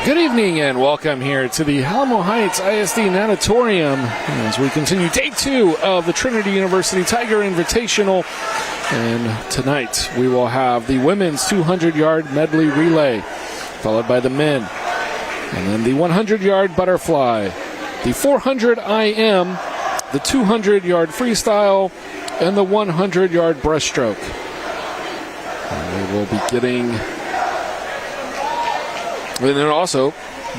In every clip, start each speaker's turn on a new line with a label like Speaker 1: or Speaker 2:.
Speaker 1: Good evening and welcome here to the Alamo Heights ISD Natatorium as we continue day 2 of the Trinity University Tiger Invitational. And tonight we will have the women's 200-yard medley relay, followed by the men, and then the 100-yard butterfly, the 400 IM, the 200-yard freestyle, and the 100-yard breaststroke. And we will be getting... And then also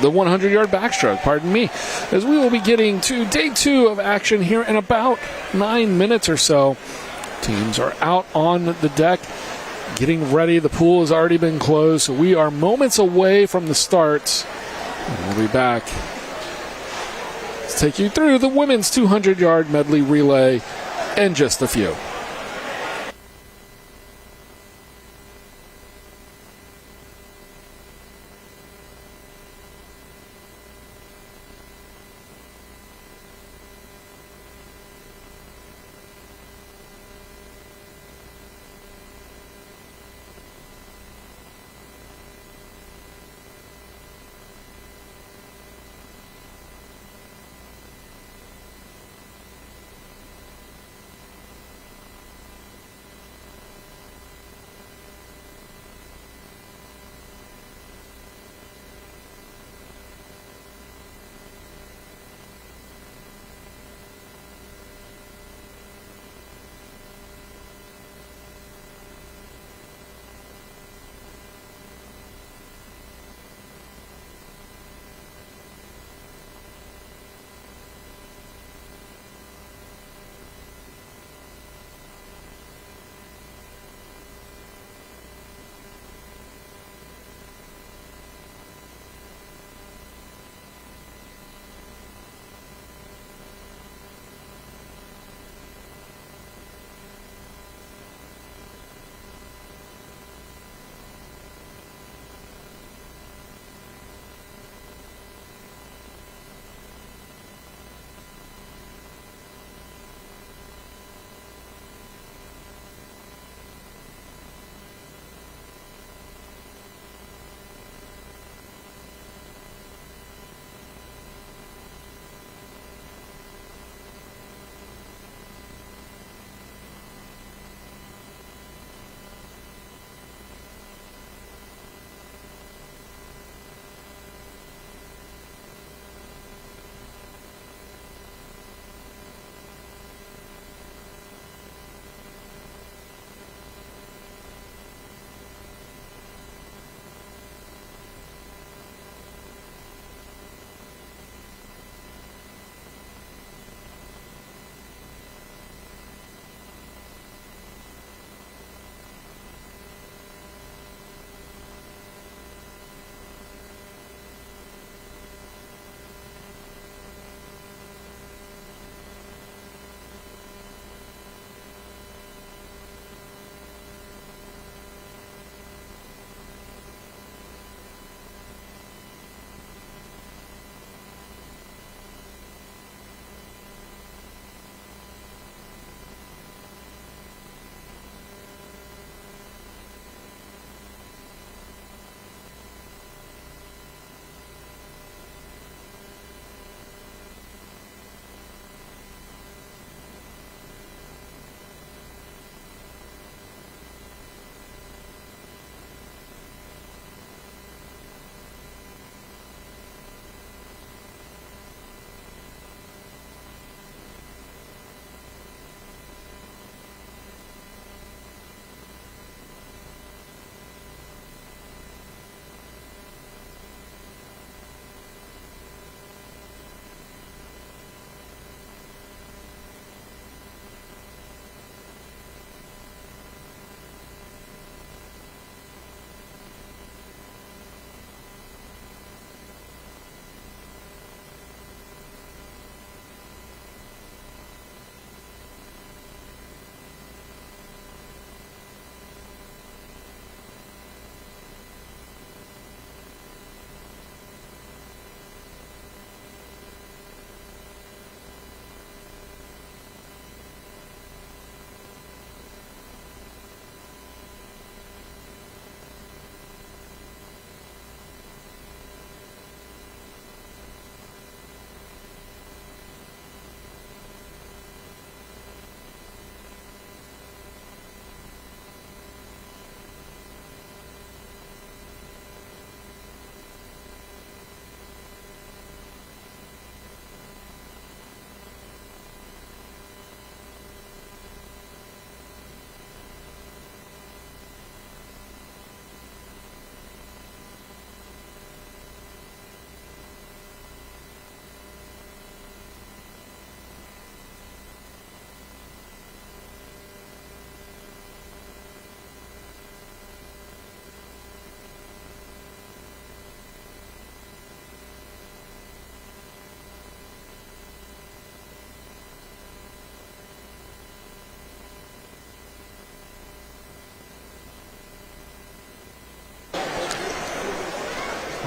Speaker 1: the 100-yard backstroke, pardon me, as we will be getting to day 2 of action here in about 9 minutes or so. Teams are out on the deck getting ready. The pool has already been closed, so we are moments away from the start. And we'll be back to take you through the women's 200-yard medley relay in just a few.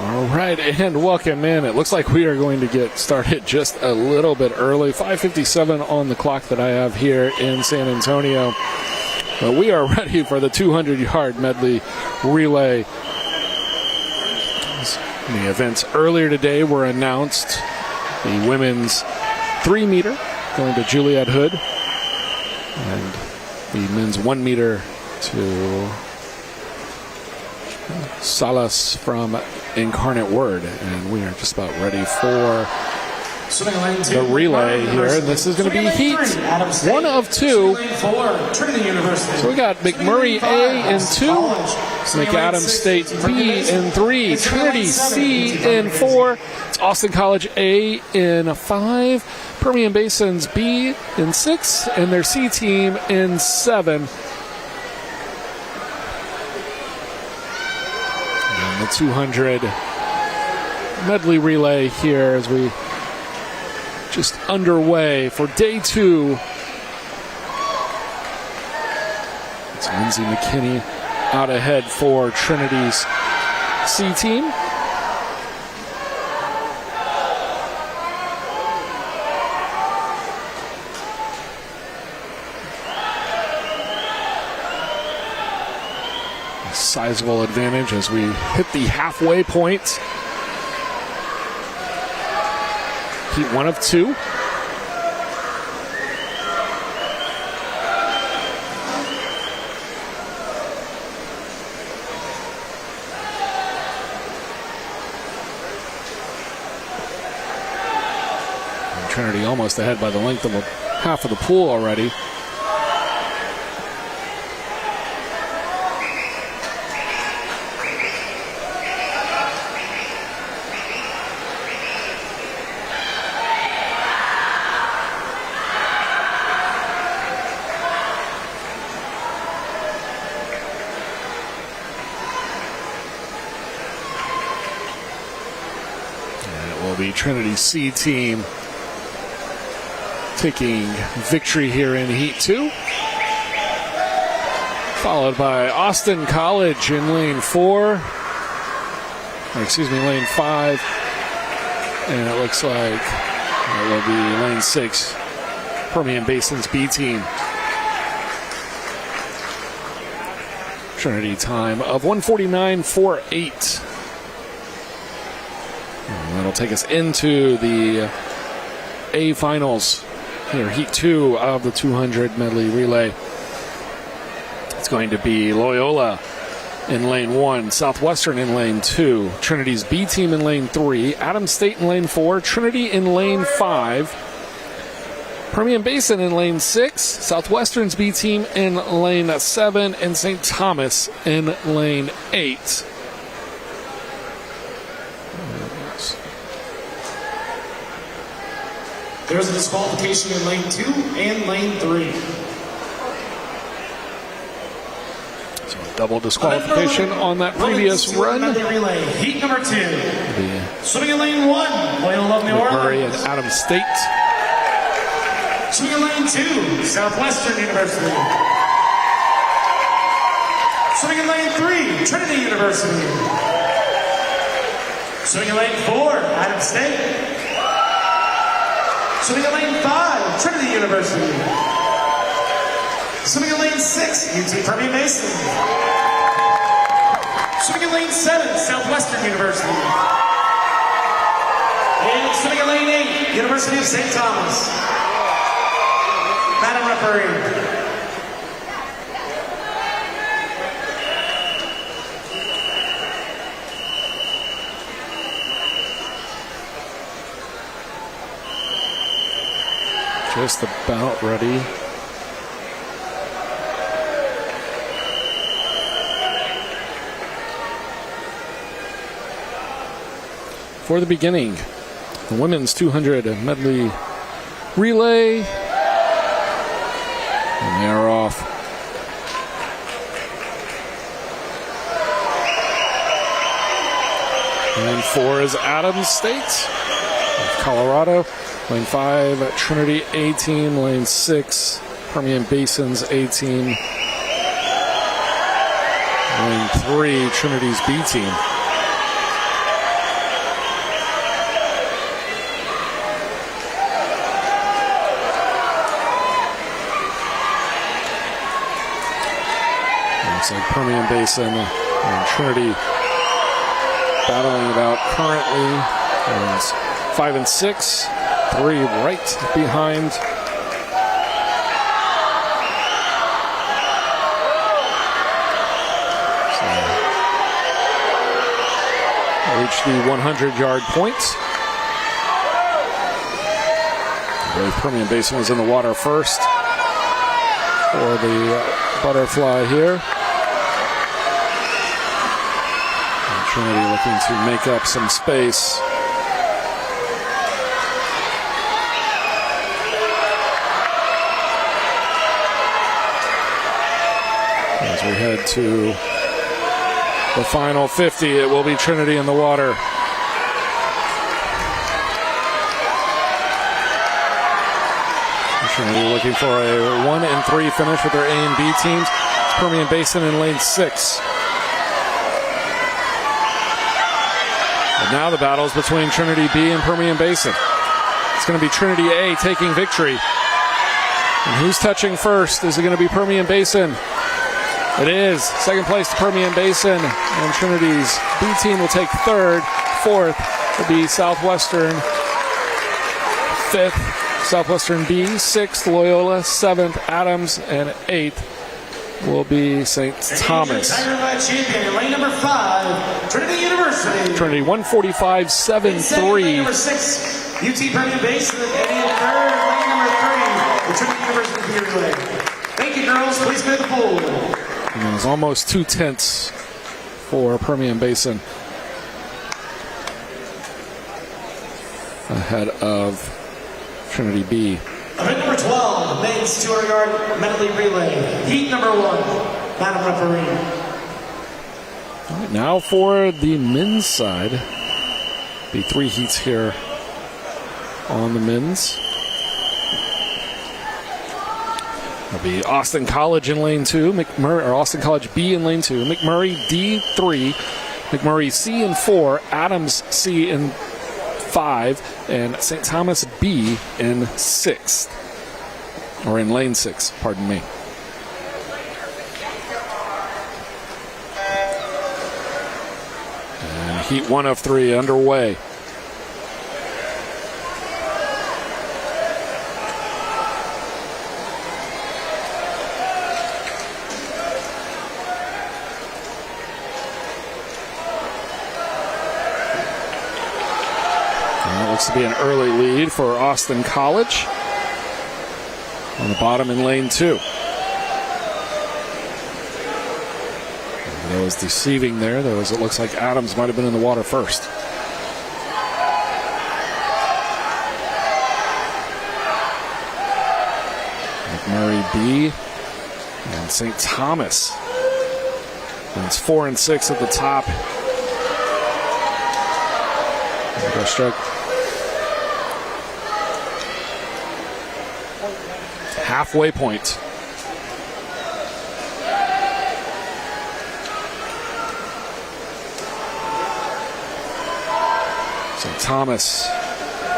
Speaker 1: All right, and welcome in. It looks like we are going to get started just a little bit early. 5:57 on the clock that I have here in San Antonio. But we are ready for the 200-yard medley relay. The events earlier today were announced. The women's 3-meter going to Juliet Hood, and the men's 1-meter to Salas from Incarnate Word. And we are just about ready for the relay here. And this is going to be heat 1 of 2. So we got McMurray A in 2, McAdams State B in 3, Trinity C in 4, it's Austin College A in 5, Permian Basin's B in 6, and their C team in 7. And the 200 medley relay here as we just underway for day 2. It's Lindsay McKinney out ahead for Trinity's C team. A sizable advantage as we hit the halfway point. Heat 1 of 2. And Trinity almost ahead by the length of half of the pool already. The Trinity C team taking victory here in Heat 2. Followed by Austin College in lane 4. Lane 5. And it looks like it will be lane 6, Permian Basin's B team. Trinity time of 1:49.48. And that'll take us into the A finals here, Heat 2 of the 200 medley relay. It's going to be Loyola in lane 1, Southwestern in lane 2, Trinity's B team in lane 3, Adams State in lane 4, Trinity in lane 5, Permian Basin in lane 6, Southwestern's B team in lane 7, and St. Thomas in lane 8.
Speaker 2: There's a disqualification in lane 2 and lane 3.
Speaker 1: So a double disqualification on that previous run.
Speaker 2: Relay, heat number 2. Swimming in lane 1, Loyola of New
Speaker 1: McMurray
Speaker 2: Orleans.
Speaker 1: and Adams State.
Speaker 2: Swimming in lane 2, Southwestern University. Swimming in lane 3, Trinity University. Swimming in lane 4, Adams State. Swimming in lane 5, Trinity University. Swimming in lane 6, UT Permian Basin. Swimming in lane 7, Southwestern University. And swimming in lane 8, University of St. Thomas. Madam Referee.
Speaker 1: Just about ready. For the beginning, the women's 200 medley relay. And they are off. Lane 4 is Adams State of Colorado. Lane 5, Trinity A team. Lane 6, Permian Basin's A team. Lane 3, Trinity's B team. Looks like Permian Basin and Trinity battling it out currently. It's 5 and 6, 3 right behind. Reach the 100-yard point. Permian Basin was in the water first for the butterfly here. And Trinity looking to make up some space. As we head to the final 50, it will be Trinity in the water. Trinity looking for a 1 and 3 finish with their A and B teams. It's Permian Basin in lane 6. And now the battle's between Trinity B and Permian Basin. It's going to be Trinity A taking victory. And who's touching first? Is it going to be Permian Basin? It is. Second place to Permian Basin. And Trinity's B team will take third. Fourth will be Southwestern. Fifth, Southwestern B. Sixth, Loyola. Seventh, Adams. And eighth will be St. Thomas.
Speaker 2: Champion in lane number 5, Trinity University.
Speaker 1: Trinity 145.73.
Speaker 2: Number 6, UT Permian Basin. And in third, lane number 3, the Trinity University Beer Relay. Thank you, girls. Please clear the pool.
Speaker 1: And it was almost 2/10 for Permian Basin ahead of Trinity B.
Speaker 2: Event number 12, men's 200-yard medley relay. Heat number 1, Madam Referee.
Speaker 1: All right, now for the men's side. Be 3 heats here on the men's. It'll be Austin College in lane 2, Austin College B in lane 2, McMurray D3, McMurray C in 4, Adams C in 5, and St. Thomas B in 6. Or in lane 6, pardon me. And heat 1 of 3 underway. To be an early lead for Austin College. On the bottom in lane 2. That was deceiving there. It looks like Adams might have been in the water first. McMurray B and St. Thomas. And it's 4 and 6 at the top. Stroke. Halfway point. St. Thomas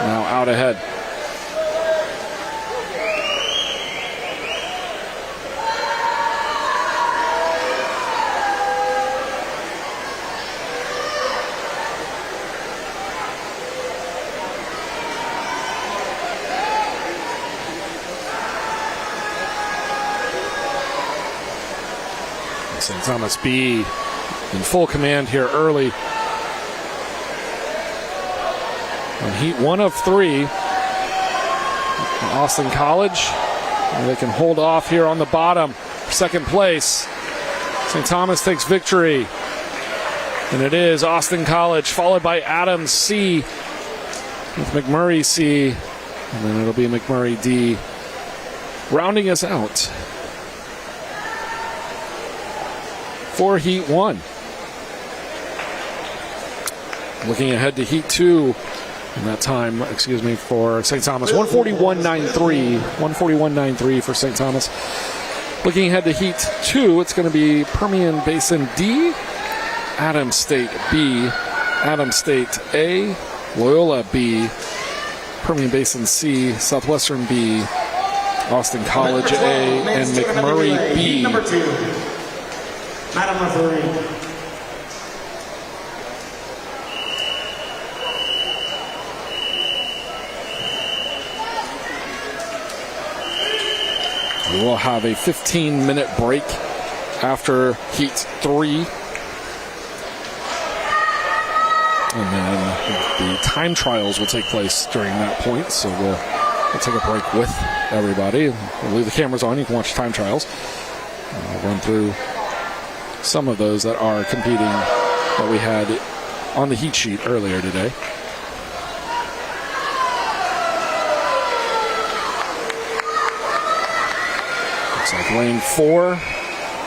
Speaker 1: now out ahead. St. Thomas B in full command here early. On heat 1 of 3. Austin College. And they can hold off here on the bottom for second place. St. Thomas takes victory. And it is Austin College, followed by Adams C with McMurray C. And then it'll be McMurray D rounding us out for heat 1. Looking ahead to heat 2. And that time, for St. Thomas, 141.93. 141.93 for St. Thomas. Looking ahead to heat 2, it's going to be Permian Basin D, Adams State B, Adams State A, Loyola B, Permian Basin C, Southwestern B, Austin College A, and McMurray B.
Speaker 2: Madam Referee.
Speaker 1: We will have a 15-minute break after Heat 3. And then the time trials will take place during that point. So we'll take a break with everybody. We'll leave the cameras on. You can watch time trials. I'll run through some of those that are competing that we had on the heat sheet earlier today. Looks like lane 4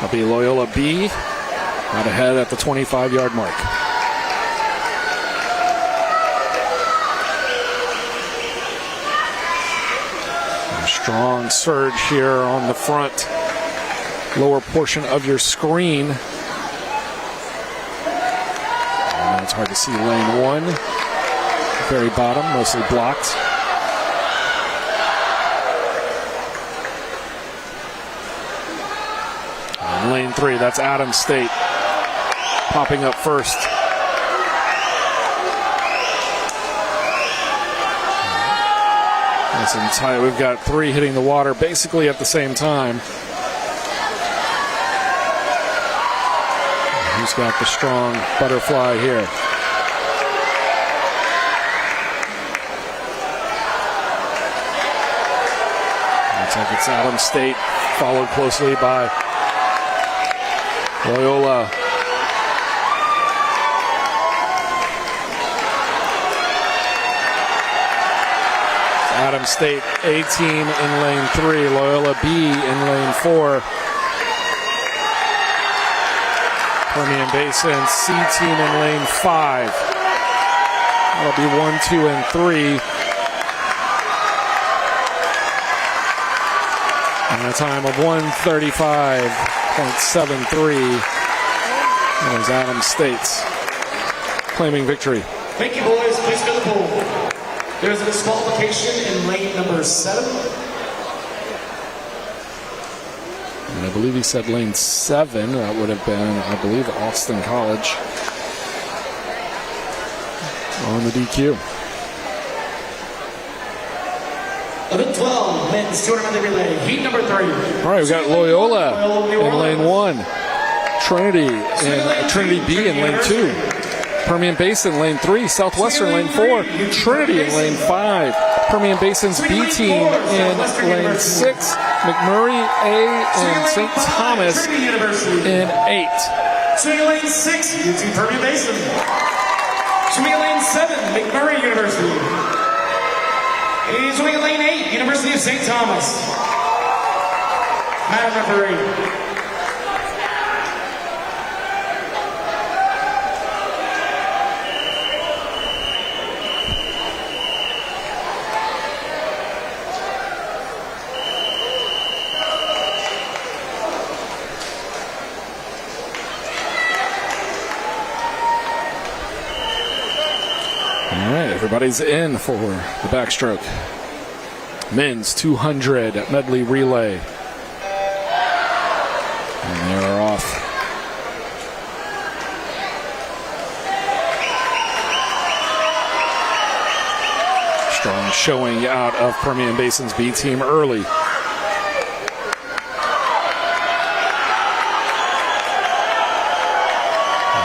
Speaker 1: will be Loyola B, out ahead at the 25-yard mark. A strong surge here on the front lower portion of your screen. And it's hard to see lane 1. Very bottom, mostly blocked. And lane 3, that's Adams State popping up first. Nice and tight. We've got 3 hitting the water basically at the same time. Who's got the strong butterfly here? Looks like it's Adams State, followed closely by Loyola. Adams State A team in lane 3, Loyola B in lane 4. Permian Basin C team in lane 5. That'll be 1, 2, and 3. And a time of 1:35.73. That is Adams State's claiming victory.
Speaker 2: Thank you, boys. Please go to the pool. There's a disqualification in lane number 7.
Speaker 1: And I believe he said lane 7. That would have been, I believe, Austin College on the DQ.
Speaker 2: 11-12, men's 200-meter relay, heat number 3.
Speaker 1: All right, we've got Loyola in lane 1. Trinity B in lane 2. Permian Basin lane 3. Southwestern lane 4. Trinity in lane 5. Permian Basin's B team in lane 6. McMurray A and St. Thomas in 8.
Speaker 2: Swinging lane 6, UT Permian Basin. Swinging lane 7, McMurray University. And swinging lane 8, University of St. Thomas. Madam Referee.
Speaker 1: Everybody's in for the backstroke. Men's 200 medley relay. And they are off. Strong showing out of Permian Basin's B team early. And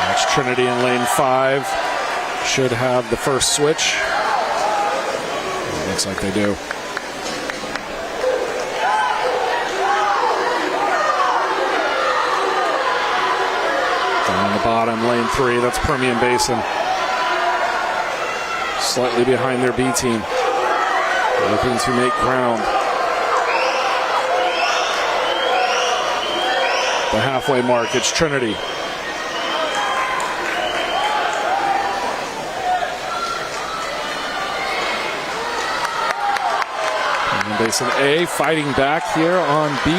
Speaker 1: that's Trinity in lane 5. Should have the first switch. It looks like they do. Down the bottom, lane 3, that's Permian Basin. Slightly behind their B team. Looking to make ground. The halfway mark, it's Trinity. Basin A fighting back here on B.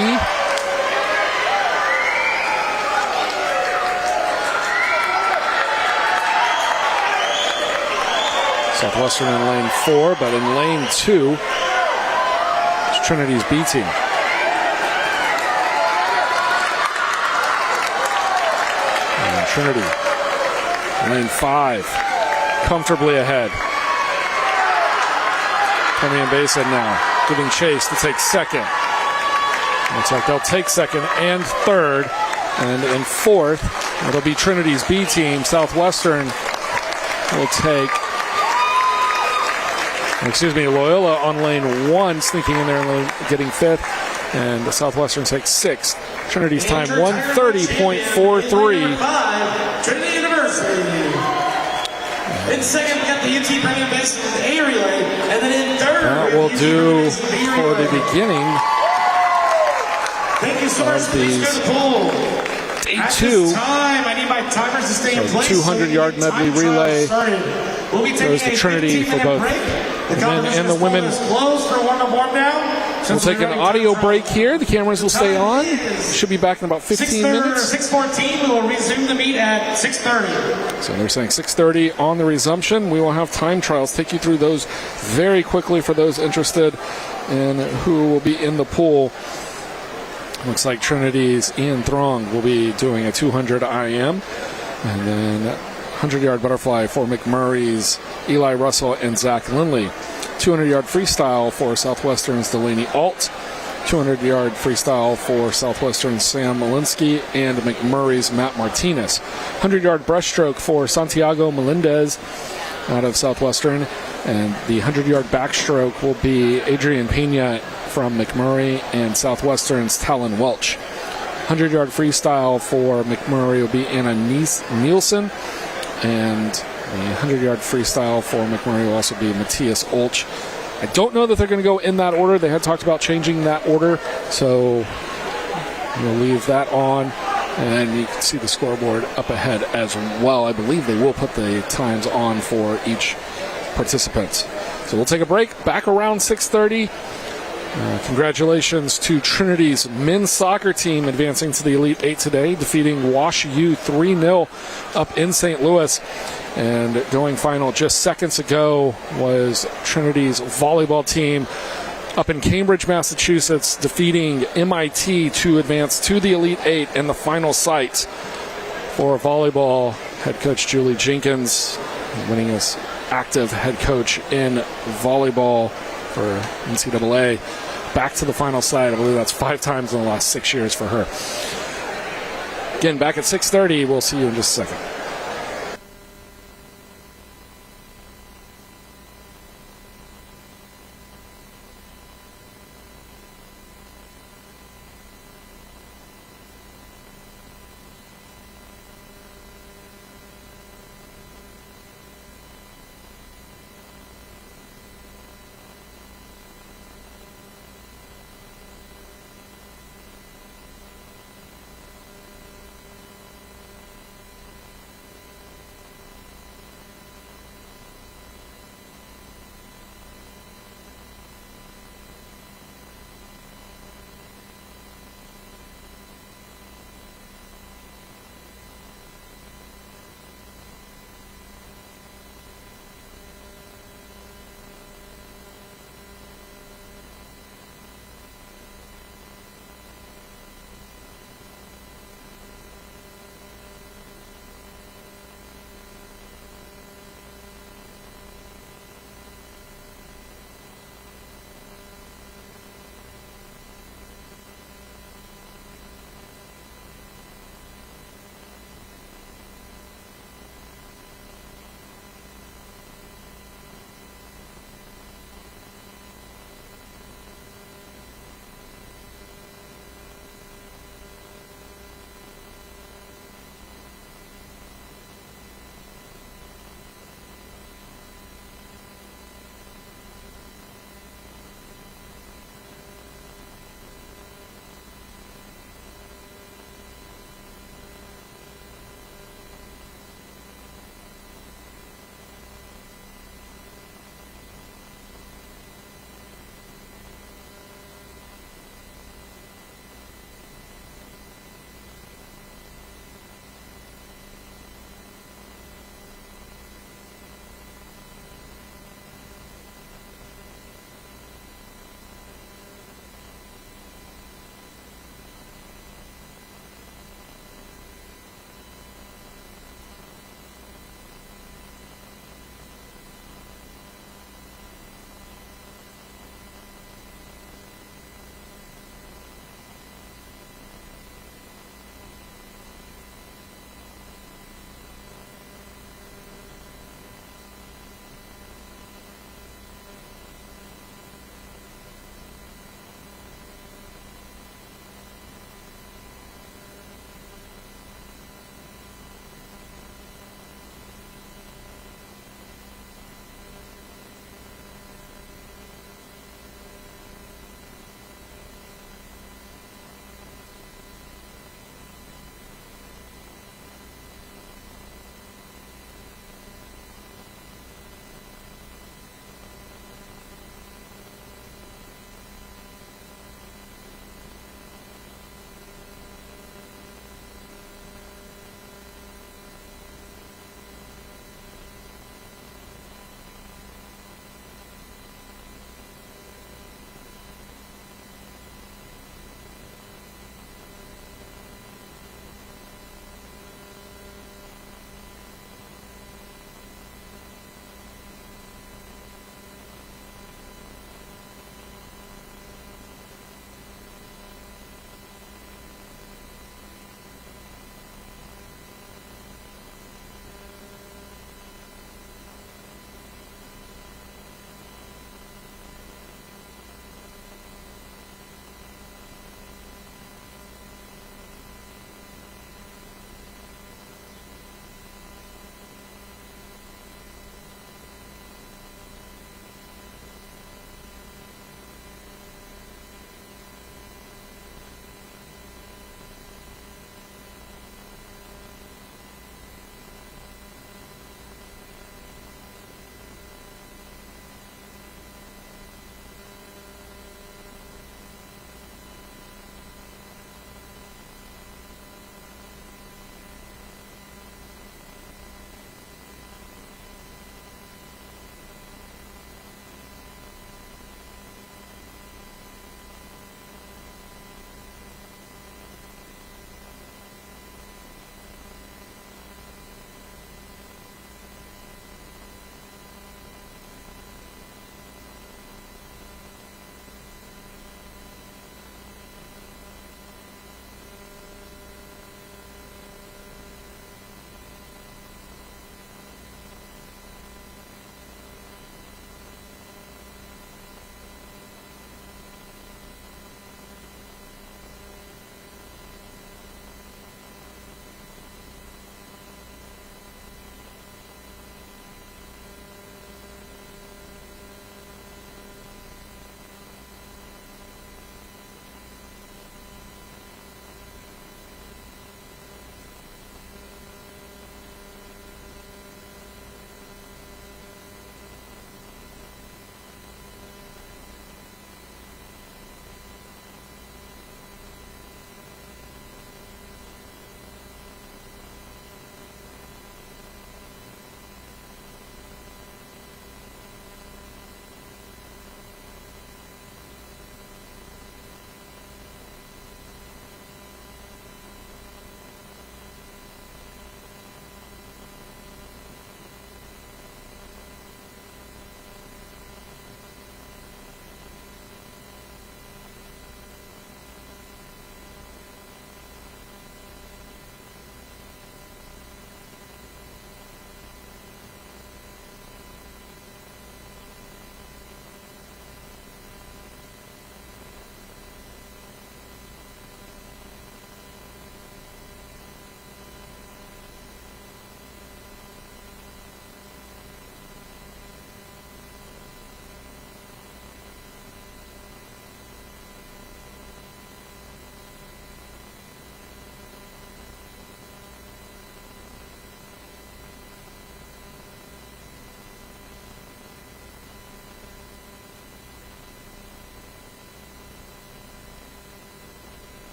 Speaker 1: Southwestern in lane 4, but in lane 2, it's Trinity's B team. Trinity. Lane 5, comfortably ahead. Permian Basin now giving chase to take second. Looks like they'll take second and third. And in fourth, it'll be Trinity's B team. Southwestern will take, Loyola on lane 1, sneaking in there and getting fifth. And Southwestern takes sixth. Trinity's time 1:30.43.
Speaker 2: Trinity University. In second, we got the UT Permian Basin with A relay. And then in third,
Speaker 1: that will do for the beginning.
Speaker 2: Thank you so much. Please go to the pool.
Speaker 1: Day 2.
Speaker 2: Time, I need my timers to stay in place.
Speaker 1: 200-yard medley relay goes to Trinity for both the men and the women. We'll take an audio break here. The cameras will stay on. Should be back in about 15 minutes.
Speaker 2: 6:14. We will resume the meet at 6:30.
Speaker 1: So they're saying 6:30 on the resumption. We will have time trials. Take you through those very quickly for those interested in who will be in the pool. Looks like Trinity's Ian Throng will be doing a 200 IM. And then 100-yard butterfly for McMurray's Eli Russell and Zach Lindley. 200-yard freestyle for Southwestern's Delaney Alt. 200-yard freestyle for Southwestern's Sam Malinsky and McMurray's Matt Martinez. 100-yard breaststroke for Santiago Melendez out of Southwestern. And the 100-yard backstroke will be Adrian Pena from McMurray and Southwestern's Talon Welch. 100-yard freestyle for McMurray will be Anna Nielsen. And the 100-yard freestyle for McMurray will also be Matthias Olch. I don't know that they're going to go in that order. They had talked about changing that order, so we'll leave that on. And you can see the scoreboard up ahead as well. I believe they will put the times on for each participant. So we'll take a break. Back around 6:30. Congratulations to Trinity's men's soccer team advancing to the Elite Eight today, defeating Wash U 3-0 up in St. Louis. And going final just seconds ago was Trinity's volleyball team up in Cambridge, Massachusetts, defeating MIT to advance to the Elite Eight and the final site for volleyball. Head coach Julie Jenkins winning as active head coach in volleyball for NCAA. Back to the final side. I believe that's 5 times in the last 6 years for her. Again, back at 6:30. We'll see you in just a second.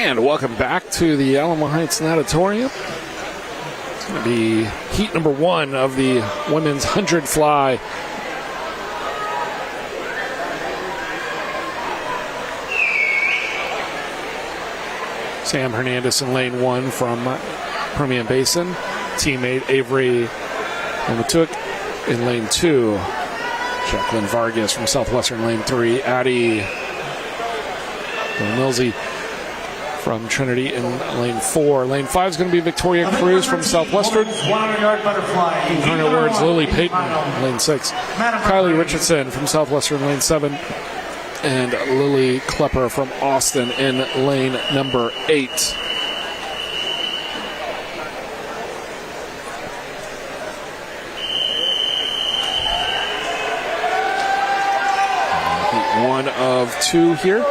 Speaker 1: And welcome back to the Alamo Heights Natatorium. It's going to be heat number 1 of the women's 100 fly. Sam Hernandez in lane 1 from Permian Basin. Teammate Avery Matuk in lane 2. Jacqueline Vargas from Southwestern lane 3. Addie Milsey from Trinity in lane 4. Lane 5 is going to be Victoria Cruz from Southwestern.
Speaker 2: 100-yard butterfly.
Speaker 1: Incarnate Words, Lily Payton, lane 6. Kylie Richardson from Southwestern, lane 7. And Lily Klepper from Austin in lane number 8. One of 2 here.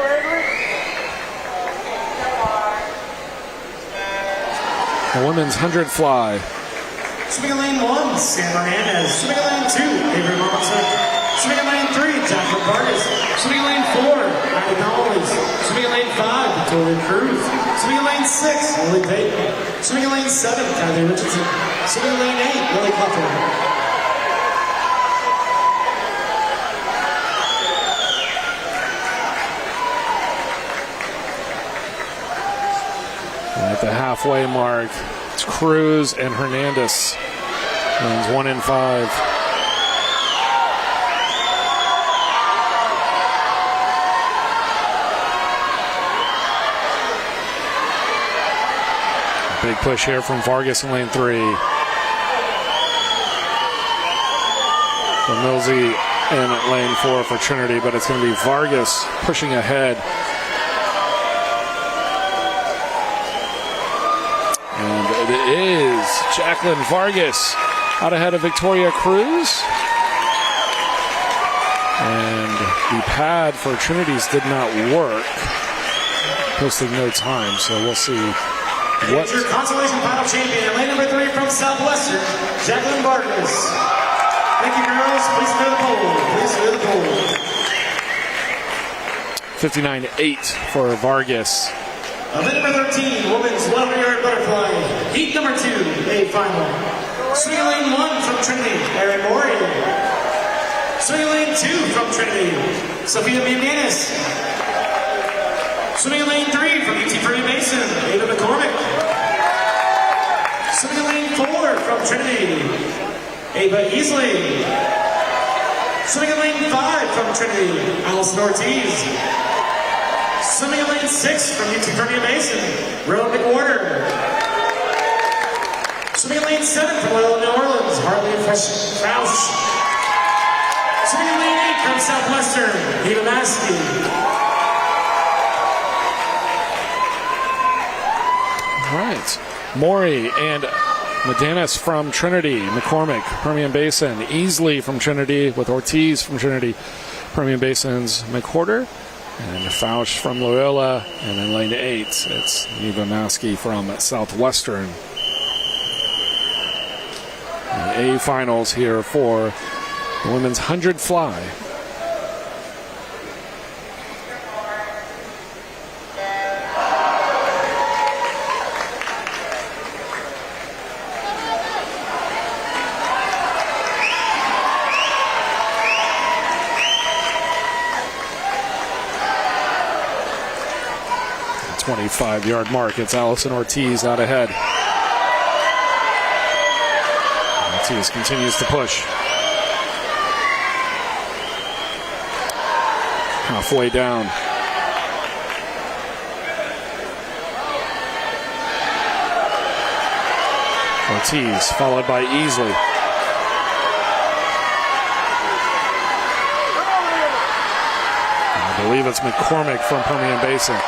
Speaker 1: The women's 100 fly.
Speaker 2: Swimming in lane 1, Sam Hernandez. Swimming in lane 2, Avery Monson. Swimming in lane 3, Jacqueline Vargas. Swimming in lane 4, Ivy Collins. Swimming in lane 5, Victoria Cruz. Swimming in lane 6, Lily Payton. Swimming in lane 7, Kylie Richardson. Swimming in lane 8, Lily Klepper.
Speaker 1: At the halfway mark, it's Cruz and Hernandez. Lanes 1 and 5. Big push here from Vargas in lane 3. Milsey in lane 4 for Trinity, but it's going to be Vargas pushing ahead. And it is Jacqueline Vargas out ahead of Victoria Cruz. And the pad for Trinity's did not work, posting no time, so we'll see.
Speaker 2: What? Your consolation final champion, lane number 3 from Southwestern, Jacqueline Vargas. Thank you, girls. Please clear the pole. Please clear the pole.
Speaker 1: 59.8 for Vargas.
Speaker 2: Event number 13, women's 100-yard butterfly. Heat number 2, A final. Swinging lane 1 from Trinity, Erin Morey. Swinging lane 2 from Trinity, Sophia Jimenez. Swimming in lane 3 from UT Permian Basin, Ada McCormick. Swimming in lane 4 from Trinity, Ava Easley. Swimming in lane 5 from Trinity, Allison Ortiz. Swimming in lane 6 from UT Permian Basin, Rowan McWhorter. Swimming in lane 7 from Loyola New Orleans, Harley Fausch. Swimming in lane 8 from Southwestern, Eva Maskey.
Speaker 1: All right. Maury and Medanis from Trinity, McCormick, Permian Basin, Easley from Trinity with Ortiz from Trinity, Permian Basin's McWhorter, and Fausch from Loyola, and in lane 8, it's Eva Maskey from Southwestern. The A finals here for the women's 100 fly. The 25-yard mark. It's Allison Ortiz out ahead. Ortiz continues to push. Halfway down. Ortiz followed by Easley. I believe it's McCormick from Permian Basin.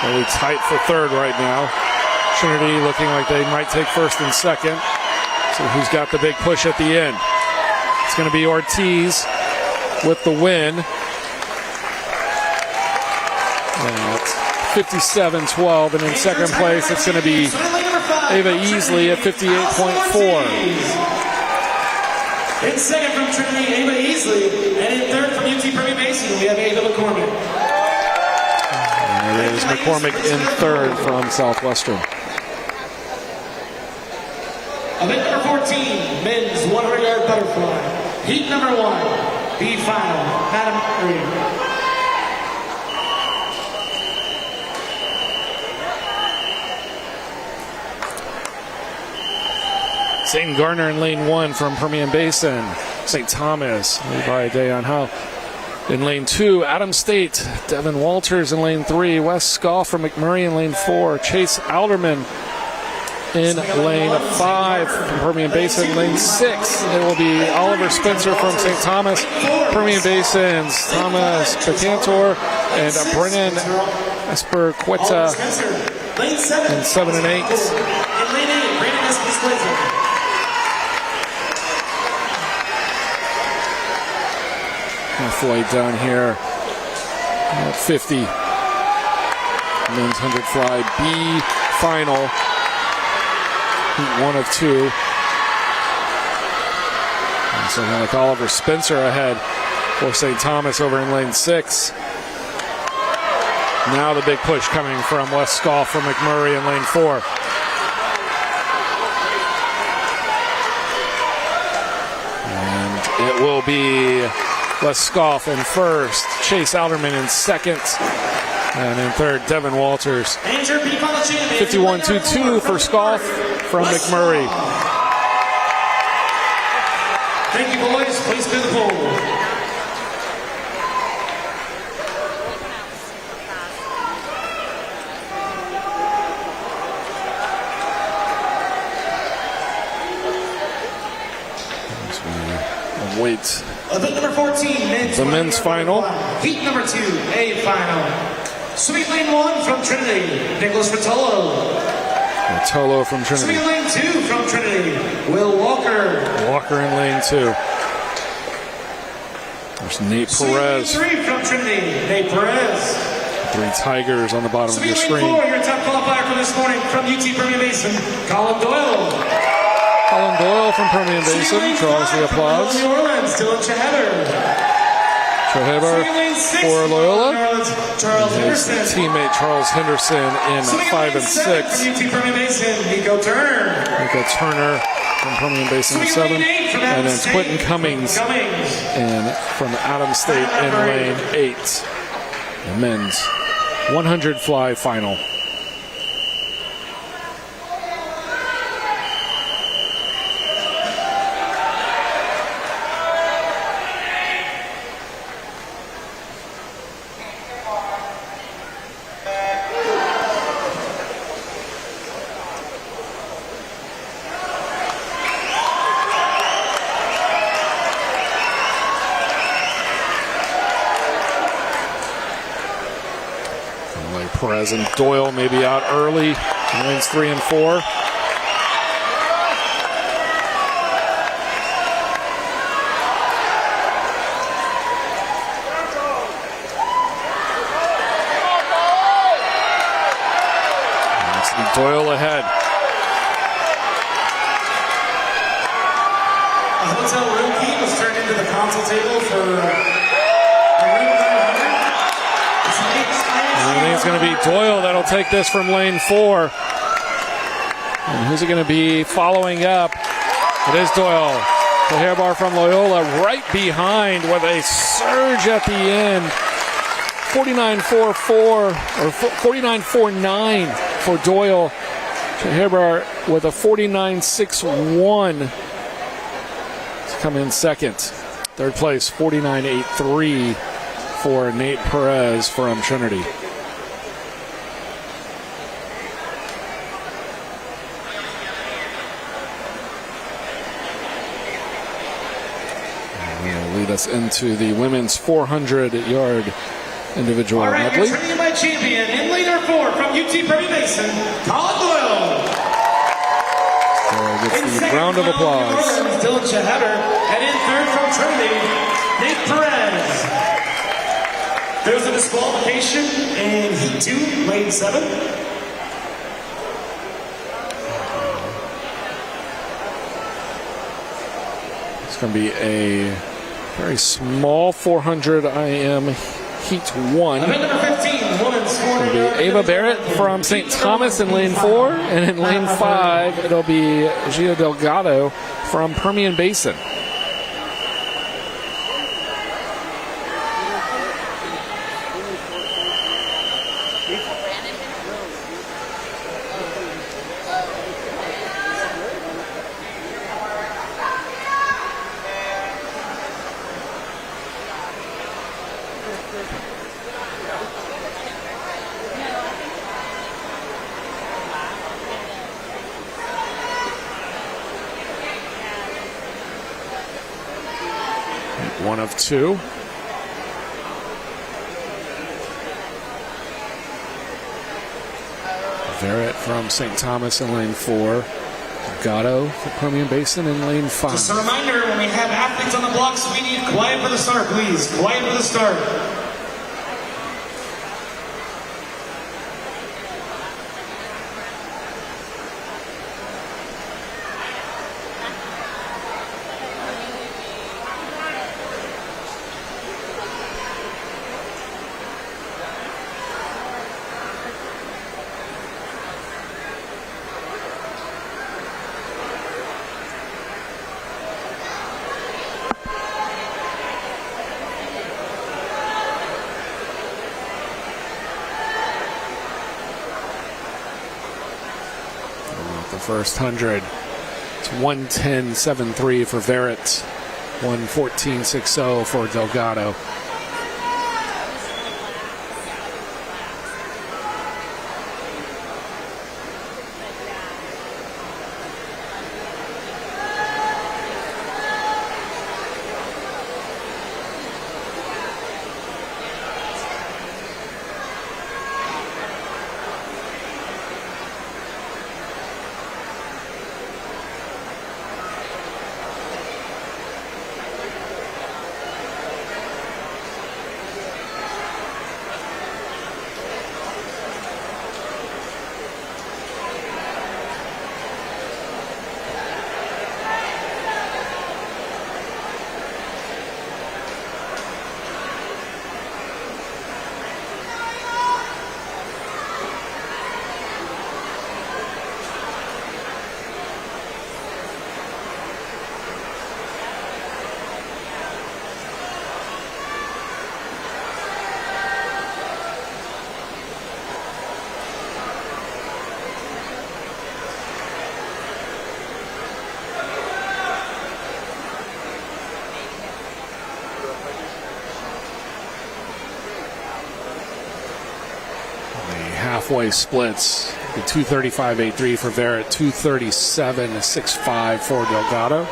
Speaker 1: Really tight for third right now. Trinity looking like they might take first and second. So who's got the big push at the end? It's going to be Ortiz with the win. At 57-12. And in second place, it's going to be Ava Easley at 58.4.
Speaker 2: In second from Trinity, Ava Easley. And in third from UT Permian Basin, we have Ava McCormick.
Speaker 1: It is McCormick in third from Southwestern.
Speaker 2: Event number 14, men's 100-yard butterfly. Heat number 1, the final, Madam Reed.
Speaker 1: St. Gardner in lane 1 from Permian Basin. St. Thomas, led by Dayon Howe. In lane 2, Adams State. Devin Walters in lane 3. Wes Scoff from McMurray in lane 4. Chase Alderman in lane 5 from Permian Basin. Lane 6, it will be Oliver Spencer from St. Thomas. Permian Basin's Thomas Betantor and Brennan Esperqueta in 7 and 8.
Speaker 2: In lane 8, Brandon Esperqueta.
Speaker 1: Halfway down here at 50. Men's 100 fly B final. Heat 1 of 2. And so like Oliver Spencer ahead for St. Thomas over in lane 6. Now the big push coming from Wes Scoff from McMurray in lane 4. And it will be Wes Scoff in first, Chase Alderman in second, and in third, Devin Walters. 51-22 for Scoff from McMurray.
Speaker 2: Thank you, boys. Please clear the pole.
Speaker 1: Wait.
Speaker 2: Event number 14,
Speaker 1: the men's final.
Speaker 2: Heat number 2, A final. Sweet lane 1 from Trinity, Nicholas Rotolo.
Speaker 1: Rotolo from Trinity.
Speaker 2: Sweet lane 2 from Trinity, Will Walker.
Speaker 1: Walker in lane 2. There's Nate Perez.
Speaker 2: Sweet lane 3 from Trinity, Nate Perez.
Speaker 1: 3 Tigers on the bottom of your screen.
Speaker 2: Sweet lane 4, your top qualifier for this morning from UT Permian Basin, Colin Doyle.
Speaker 1: Colin Doyle from Permian Basin draws the applause.
Speaker 2: New Orleans, Dylan Chaheber.
Speaker 1: Chaheber for Loyola.
Speaker 2: Charles
Speaker 1: His
Speaker 2: Henderson.
Speaker 1: teammate Charles Henderson in 5 and 6.
Speaker 2: From UT Permian Basin, Nico Turner.
Speaker 1: Nico Turner from Permian Basin in 7. And then Quentin Cummings in from Adams State in lane 8. The men's 100 fly final. Perez and Doyle maybe out early in lanes 3 and 4. Doyle ahead.
Speaker 2: A hotel room key was turned into the console table for a room 900.
Speaker 1: I think it's going to be Doyle that'll take this from lane 4. And who's it going to be following up? It is Doyle. The Hairbar from Loyola right behind with a surge at the end. 49.44 or 49.49 for Doyle. Hairbar with a 49.61 to come in second. Third place, 49.83 for Nate Perez from Trinity. Will lead us into the women's 400-yard individual medley.
Speaker 2: Returning my champion in leader 4 from UT Permian Basin, Colin Doyle.
Speaker 1: So gets the round of applause.
Speaker 2: Dylan Chaheber, and in third from Trinity, Nate Perez. There's a disqualification in Heat 2, lane 7.
Speaker 1: It's going to be a very small 400 IM Heat 1.
Speaker 2: Event number 15, women's scored.
Speaker 1: It'll be Ava Barrett from St. Thomas in lane 4, and in lane 5, it'll be Gia Delgado from Permian Basin. One of two. Verrett from St. Thomas in lane 4. Gatto for Permian Basin in lane 5.
Speaker 2: Just a reminder, when we have athletes on the blocks, we need quiet for the start, please. Quiet for the start.
Speaker 1: The first 100. It's 110.73 for Verrett, 114.60 for Delgado. Halfway splits. The 235.83 for Verrett, 237.65 for Delgado.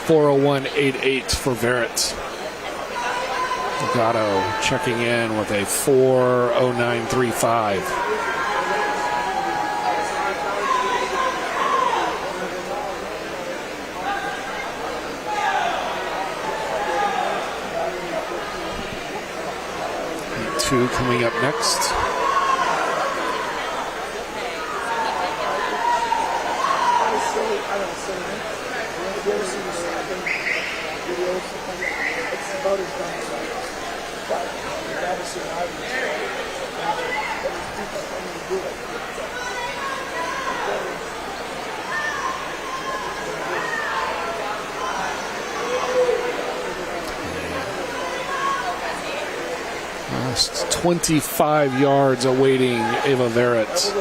Speaker 1: .401.88 for Verrett. Delgado checking in with a 4:09.35. Two coming up next.
Speaker 3: It's about as done.
Speaker 1: Last 25 yards awaiting Ava Verrett.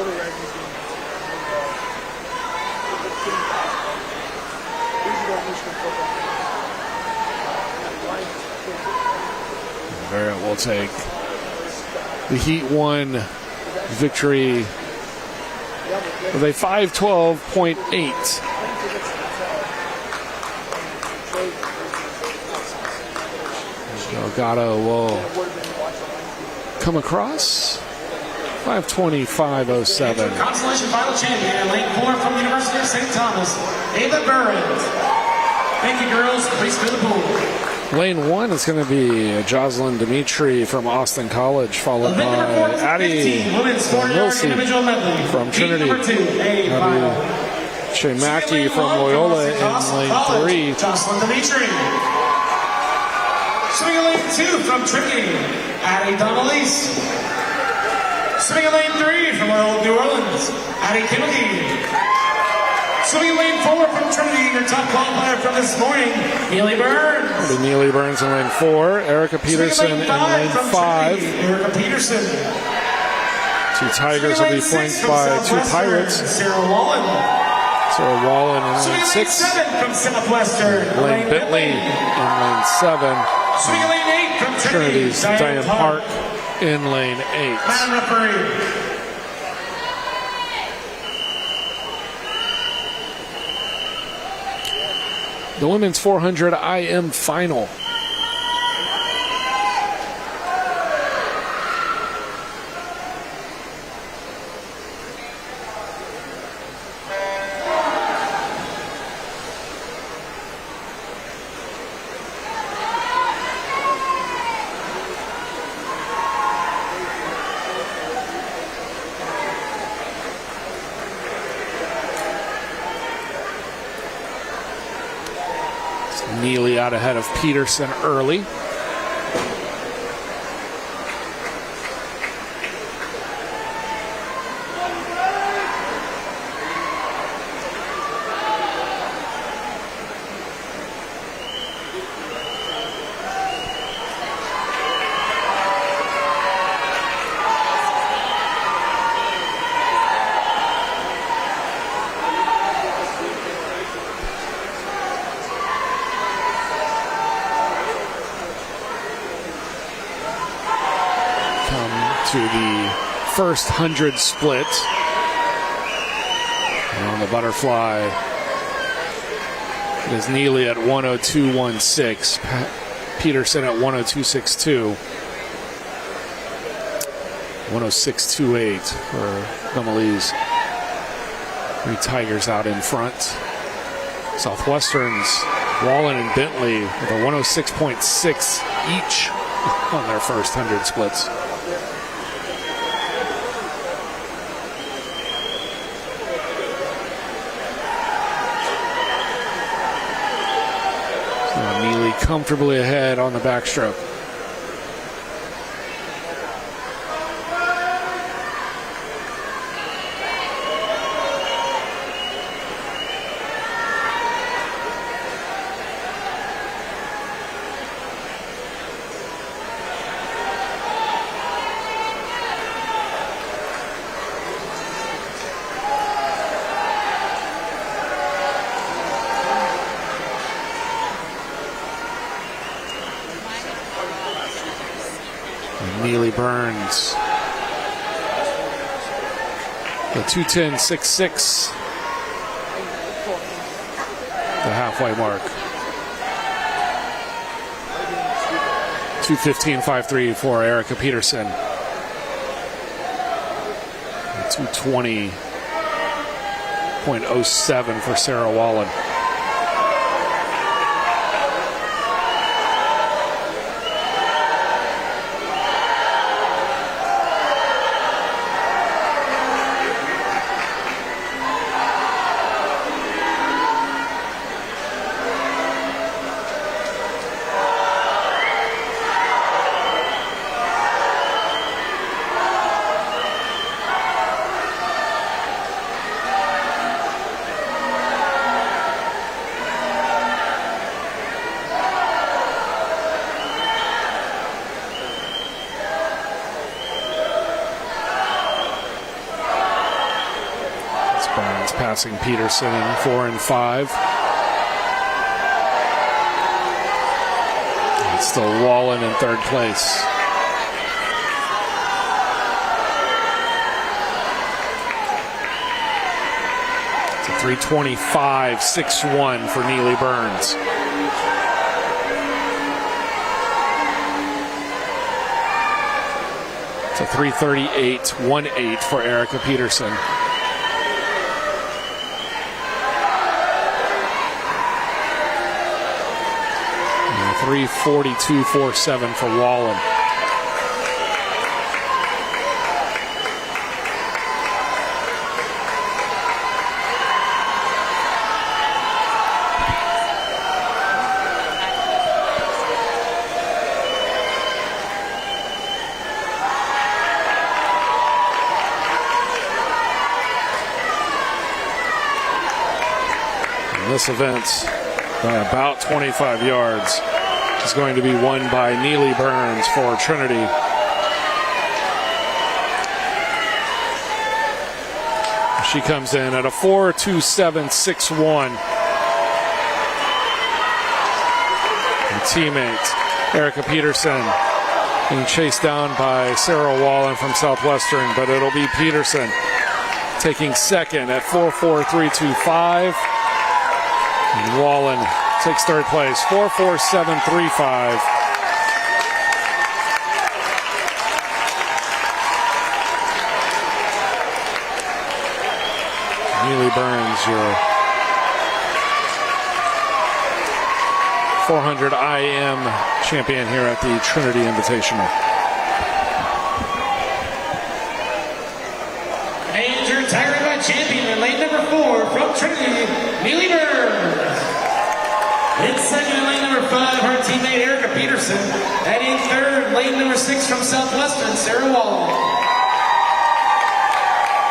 Speaker 1: Verrett will take the Heat 1 victory with a 5:12.8. Delgado will come across 5:25.07.
Speaker 2: Consolation final champion, lane 4 from University of St. Thomas, Ava Verrett. Thank you, girls. Please fill the pool.
Speaker 1: Lane 1 is going to be Jocelyn Dimitri from Austin College, followed by Addie Milsey from Trinity. Shea Mackey from Loyola in lane 3.
Speaker 2: Jocelyn Dimitri. Swing lane 2 from Trinity, Addie Donnelly's. Swing lane 3 from New Orleans, Addie Kennedy. Swing lane 4 from Trinity, your top qualifier from this morning, Neely Burns.
Speaker 1: Neely Burns in lane 4, Erica Peterson in lane 5.
Speaker 2: Erica Peterson.
Speaker 1: Two Tigers will be flanked by two Pirates.
Speaker 2: Sarah Wallen.
Speaker 1: Sarah Wallen in lane 6.
Speaker 2: 7 from Southwestern.
Speaker 1: Lane Bentley in lane 7.
Speaker 2: Swing lane 8 from
Speaker 1: Trinity's Diane Park in lane 8.
Speaker 2: Madam referee.
Speaker 1: The women's 400 IM final. Neely out ahead of Peterson early. To the first 100 split. And on the butterfly, it is Neely at 102.16, Peterson at 102.62, 106.28 for Gummelees. Three Tigers out in front. Southwestern's Wallen and Bentley with a 106.6 each on their first 100 splits. Neely comfortably ahead on the backstroke. Neely Burns. The 2:10.66. The halfway mark. 2:15.53 for Erica Peterson. 2:20.07 for Sarah Wallen. Burns passing Peterson in 4 and 5. It's still Wallen in third place. It's a 3:25.61 for Neely Burns. It's a 3:38.18 for Erica Peterson. 3:42.47 for Wallen. And this event, by about 25 yards, is going to be won by Neely Burns for Trinity. She comes in at a 4:27.61. Her teammate Erica Peterson being chased down by Sarah Wallen from Southwestern, but it'll be Peterson taking second at 4:43.25. And Wallen takes third place, 4:47.35. Neely Burns, your 400 IM champion here at the Trinity Invitational.
Speaker 2: And your Tiger Rod champion in lane number 4 from Trinity, Neely Burns. In second, lane number 5, her teammate Erica Peterson. And in third, lane number 6 from Southwestern, Sarah Wall.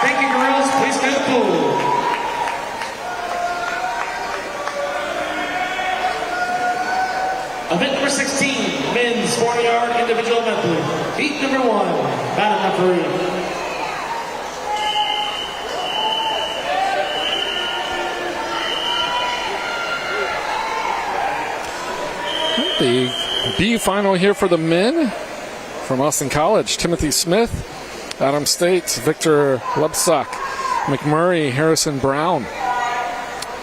Speaker 2: Thank you, girls. Please go to the pool. Event number 16, men's 4-yard individual medley. Heat number 1, battle referee.
Speaker 1: The B final here for the men from Austin College. Timothy Smith, Adam State, Victor Lebsack, McMurray, Harrison Brown,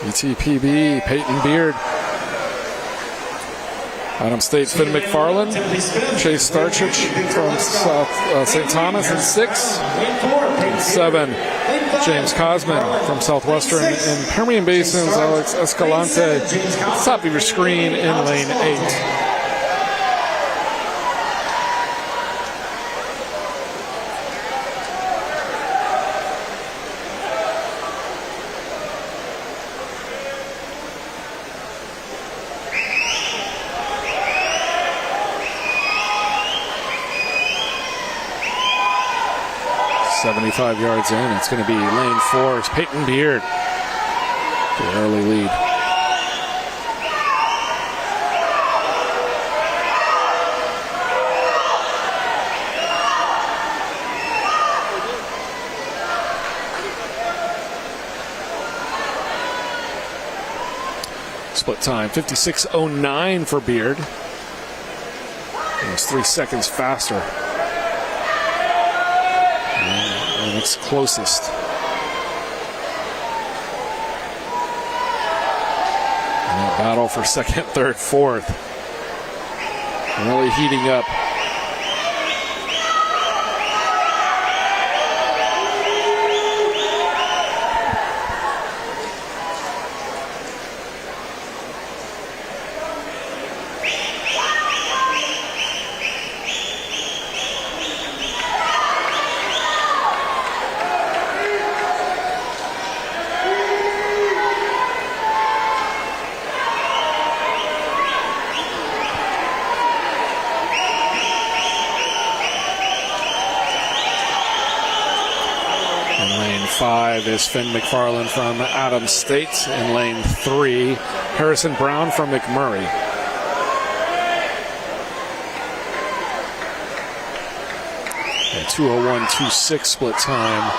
Speaker 1: ETPB, Peyton Beard, Adam State, Finn McFarland, Chase Starchich from St. Thomas in 6, and 7, James Cosman from Southwestern, and Permian Basin's Alex Escalante, top of your screen in lane 8. .75 yards in. It's going to be lane 4. It's Peyton Beard. The early lead. Split time 56:09 for Beard. Almost 3 seconds faster. Next closest. And that battle for second, third, fourth. Really heating up. Lane 5 is Finn McFarland from Adams State. In lane 3, Harrison Brown from McMurray. A 2:01.26 split time.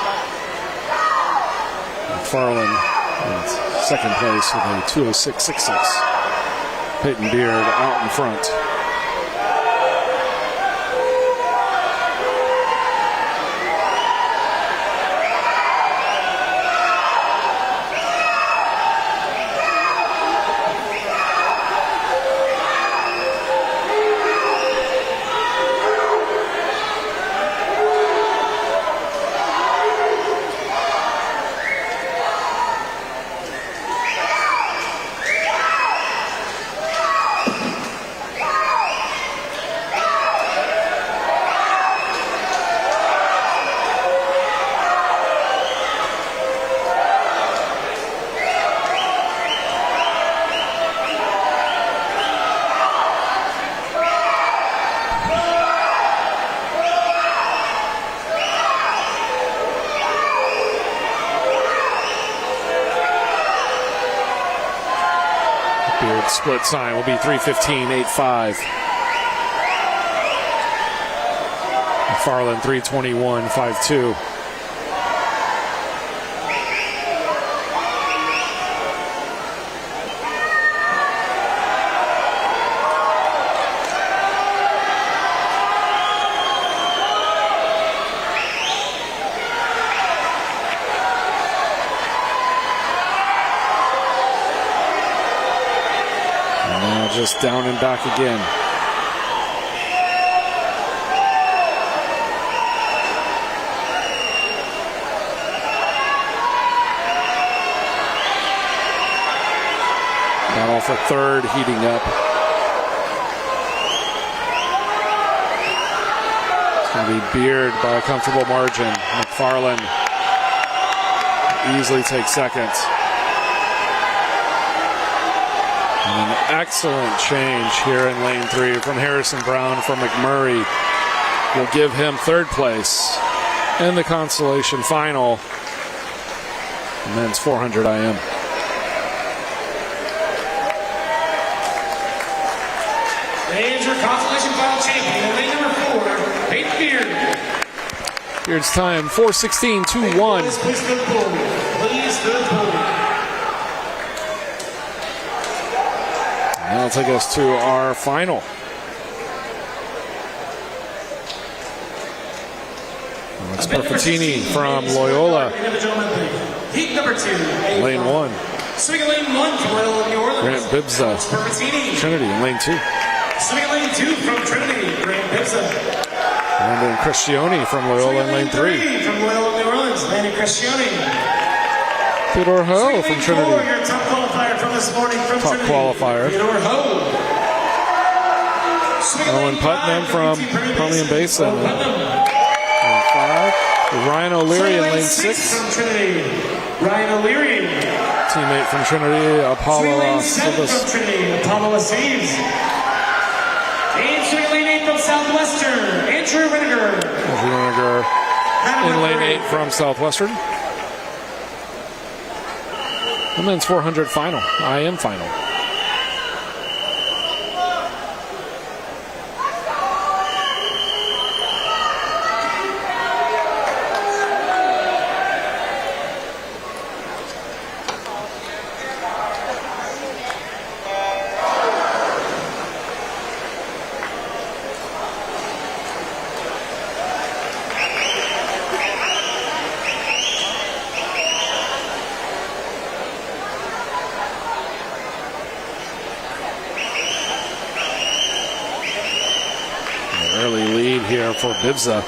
Speaker 1: McFarland in second place with a 2:06.66. Peyton Beard out in front. Split sign will be 3:15.85. McFarland 3:21.52. Just down and back again. Battle for third heating up. It's going to be Beard by a comfortable margin. McFarland easily takes second. And an excellent change here in lane 3 from Harrison Brown from McMurray will give him third place in the consolation final. Men's 400 IM.
Speaker 2: And your consolation final champion in lane number 4, Peyton Beard.
Speaker 1: Beard's time 4:16.21.
Speaker 2: Please to the pole. Please to the pole.
Speaker 1: That'll take us to our final. It's Perfettini from Loyola.
Speaker 2: Heat number 2.
Speaker 1: Lane 1.
Speaker 2: Swing lane 1 from Loyola, New Orleans.
Speaker 1: Grant Bibza.
Speaker 2: Perfettini.
Speaker 1: Trinity in lane 2.
Speaker 2: Swing lane 2 from Trinity. Grant Bibza.
Speaker 1: Landon Cristioni from Loyola in lane 3.
Speaker 2: From Loyola, New Orleans. Landon Cristioni.
Speaker 1: Theodore Ho from Trinity.
Speaker 2: Your top qualifier from this morning from
Speaker 1: Top
Speaker 2: Trinity.
Speaker 1: qualifier.
Speaker 2: Theodore Ho.
Speaker 1: Owen Putnam from Permian Basin. Lane 5. Ryan O'Leary in lane 6.
Speaker 2: From Trinity. Ryan O'Leary.
Speaker 1: Teammate from Trinity, Apollo
Speaker 2: From
Speaker 1: Silvas.
Speaker 2: Trinity, Apollo Aziz. And swing lane 8 from Southwestern, Andrew Renninger.
Speaker 1: In lane 8 from Southwestern. The men's 400 final, IM final. Early lead here for Bibza.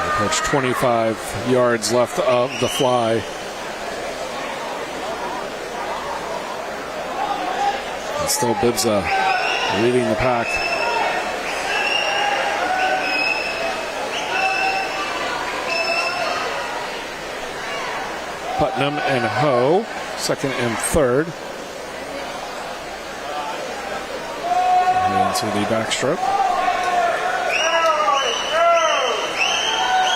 Speaker 1: Approach 25 yards left of the fly. And still Bibza leading the pack. Putnam and Ho, second and third. And into the backstroke.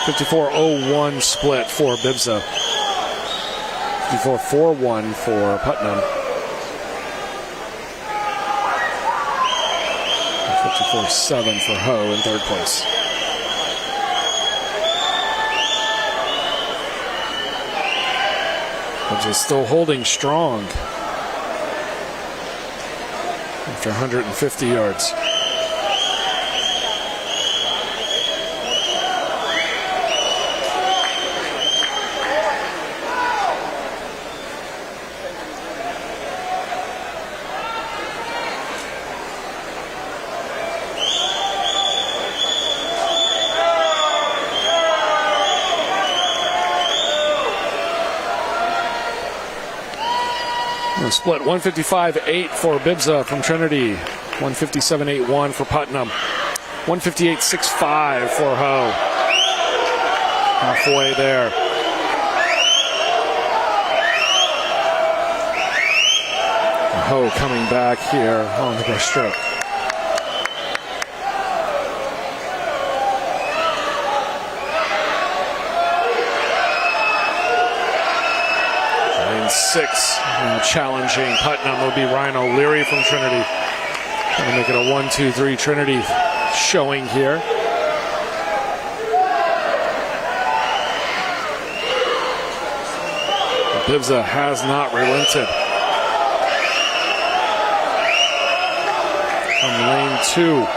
Speaker 1: 54-01 split for Bibza. 154.41 for Putnam. 54.7 for Ho in third place. Which is still holding strong after 150 yards. Split 155.8 for Bibza from Trinity, 157.81 for Putnam, 158.65 for Ho. Halfway there. Ho coming back here on the breaststroke. Lane 6 now challenging Putnam will be Ryan O'Leary from Trinity. Trying to make it a 1-2-3 Trinity showing here. Bibza has not relented. From lane 2.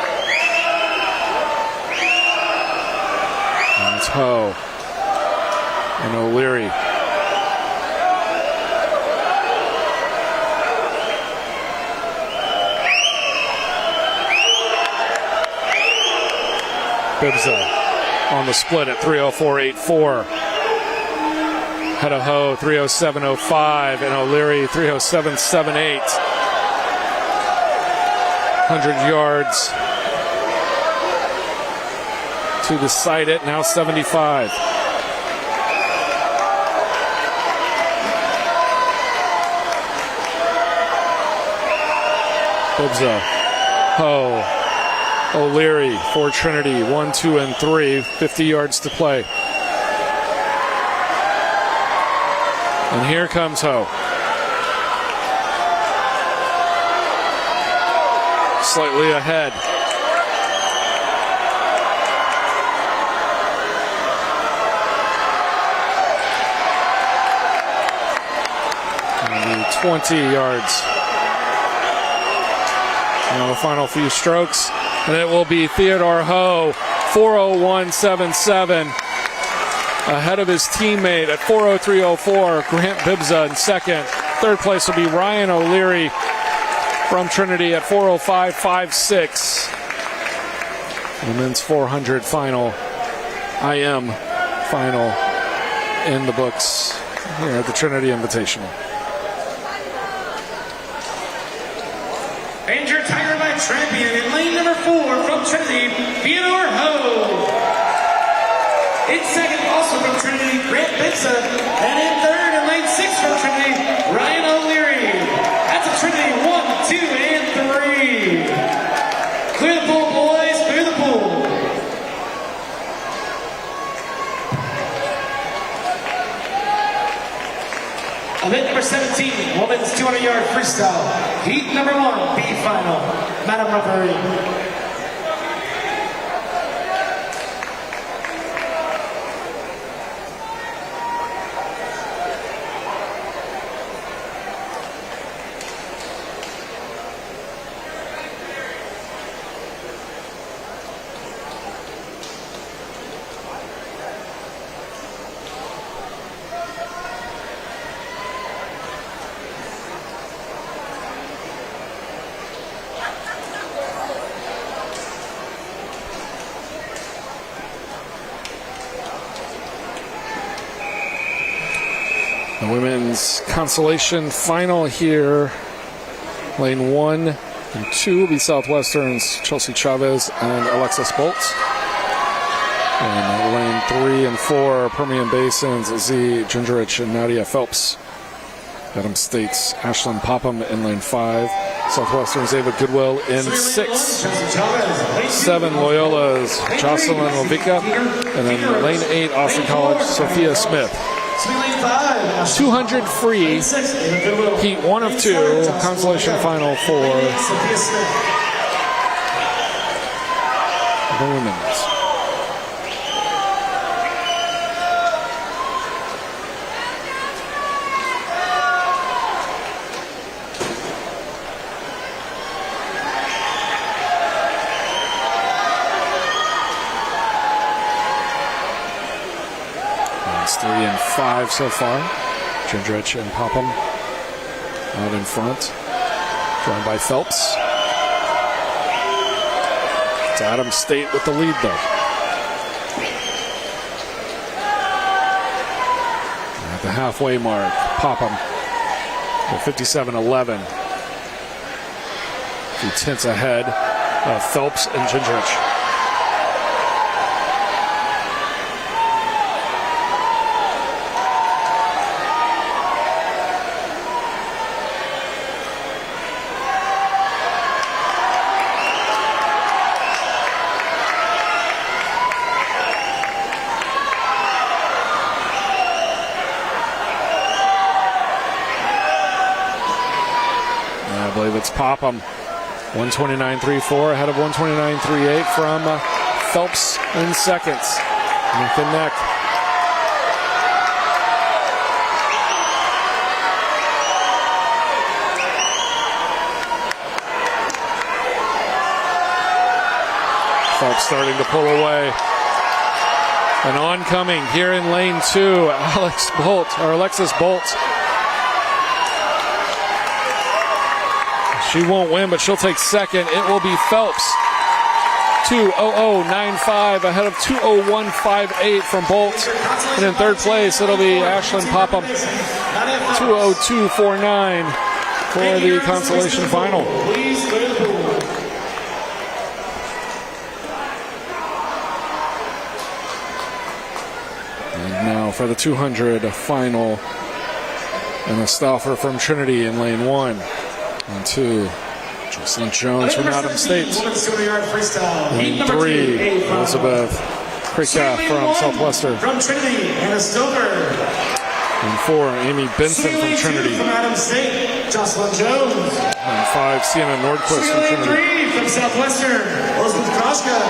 Speaker 1: And it's Ho and O'Leary. Bibza on the split at 3:04.84. Head of Ho 3:07.05 and O'Leary 3:07.78. 100 yards to decide it. Now 75. Bibza, Ho, O'Leary for Trinity, 1, 2, and 3, 50 yards to play. And here comes Ho. Slightly ahead. And 20 yards. Now the final few strokes. And it will be Theodore Ho, 4:01.77, ahead of his teammate at 4:03.04. Grant Bibza in second. Third place will be Ryan O'Leary from Trinity at 4:05.56. The men's 400 final, IM final in the books here at the Trinity Invitational.
Speaker 2: And your Tiger Life champion in lane number 4 from Trinity, Theodore Ho. In second, also from Trinity, Grant Bibza. And in third, in lane 6 from Trinity, Ryan O'Leary. That's a Trinity 1, 2, and 3. Clear the pool, boys. Clear the pool. Event number 17, women's 200-yard freestyle. Heat number 1, B final. Madam Referee.
Speaker 1: The women's consolation final here. Lane 1 and 2 will be Southwestern's Chelsea Chavez and Alexis Bolt. And lane 3 and 4, Permian Basin's Z Gingerich and Nadia Phelps. Adams State's Ashlyn Popham in lane 5. Southwestern's Ava Goodwill in 6. 7, Loyola's Jocelyn Lovica. And then lane 8, Austin College, Sophia Smith.
Speaker 2: Swimming lane 5.
Speaker 1: 200 free.
Speaker 2: Lane 6, Ava Goodwill.
Speaker 1: Heat 1 of
Speaker 2: Lane
Speaker 1: 2.
Speaker 2: 7, Jocelyn
Speaker 1: Consolation
Speaker 2: Walker.
Speaker 1: final for
Speaker 2: Lane 8, Sophia Smith.
Speaker 1: the women's. It's 3 and 5 so far. Gingrich and Popham out in front. Joined by Phelps. It's Adams State with the lead, though. At the halfway mark, Popham with 57-11. 2/10 ahead of Phelps and Gingrich. I believe it's Popham. 129.34 ahead of 129.38 from Phelps in seconds. Neck and neck. Phelps starting to pull away. And oncoming here in lane 2, Alexis Bolt. She won't win, but she'll take second. It will be Phelps. 2:00.95 ahead of 2:01.58 from Bolt. And in third place, it'll be Ashlyn Popham. 2:02.49 for the consolation final.
Speaker 2: Please go to the pool.
Speaker 1: And now for the 200 final. And a stoffer from Trinity in lane 1. And 2, Jocelyn Jones from Adams State.
Speaker 2: Women's 200-yard freestyle. Heat
Speaker 1: Lane
Speaker 2: number
Speaker 1: 3,
Speaker 2: 2,
Speaker 1: Elizabeth Krika
Speaker 2: Swimming
Speaker 1: from
Speaker 2: lane 1
Speaker 1: Southwestern.
Speaker 2: From Trinity, Anna Stover.
Speaker 1: And 4, Amy Benson
Speaker 2: Swimming
Speaker 1: from
Speaker 2: lane 2
Speaker 1: Trinity.
Speaker 2: from Adams State, Jocelyn Jones.
Speaker 1: And 5, Sienna Nordquist
Speaker 2: Swimming
Speaker 1: from
Speaker 2: lane
Speaker 1: Trinity.
Speaker 2: 3 from Southwestern, Elizabeth Kroska.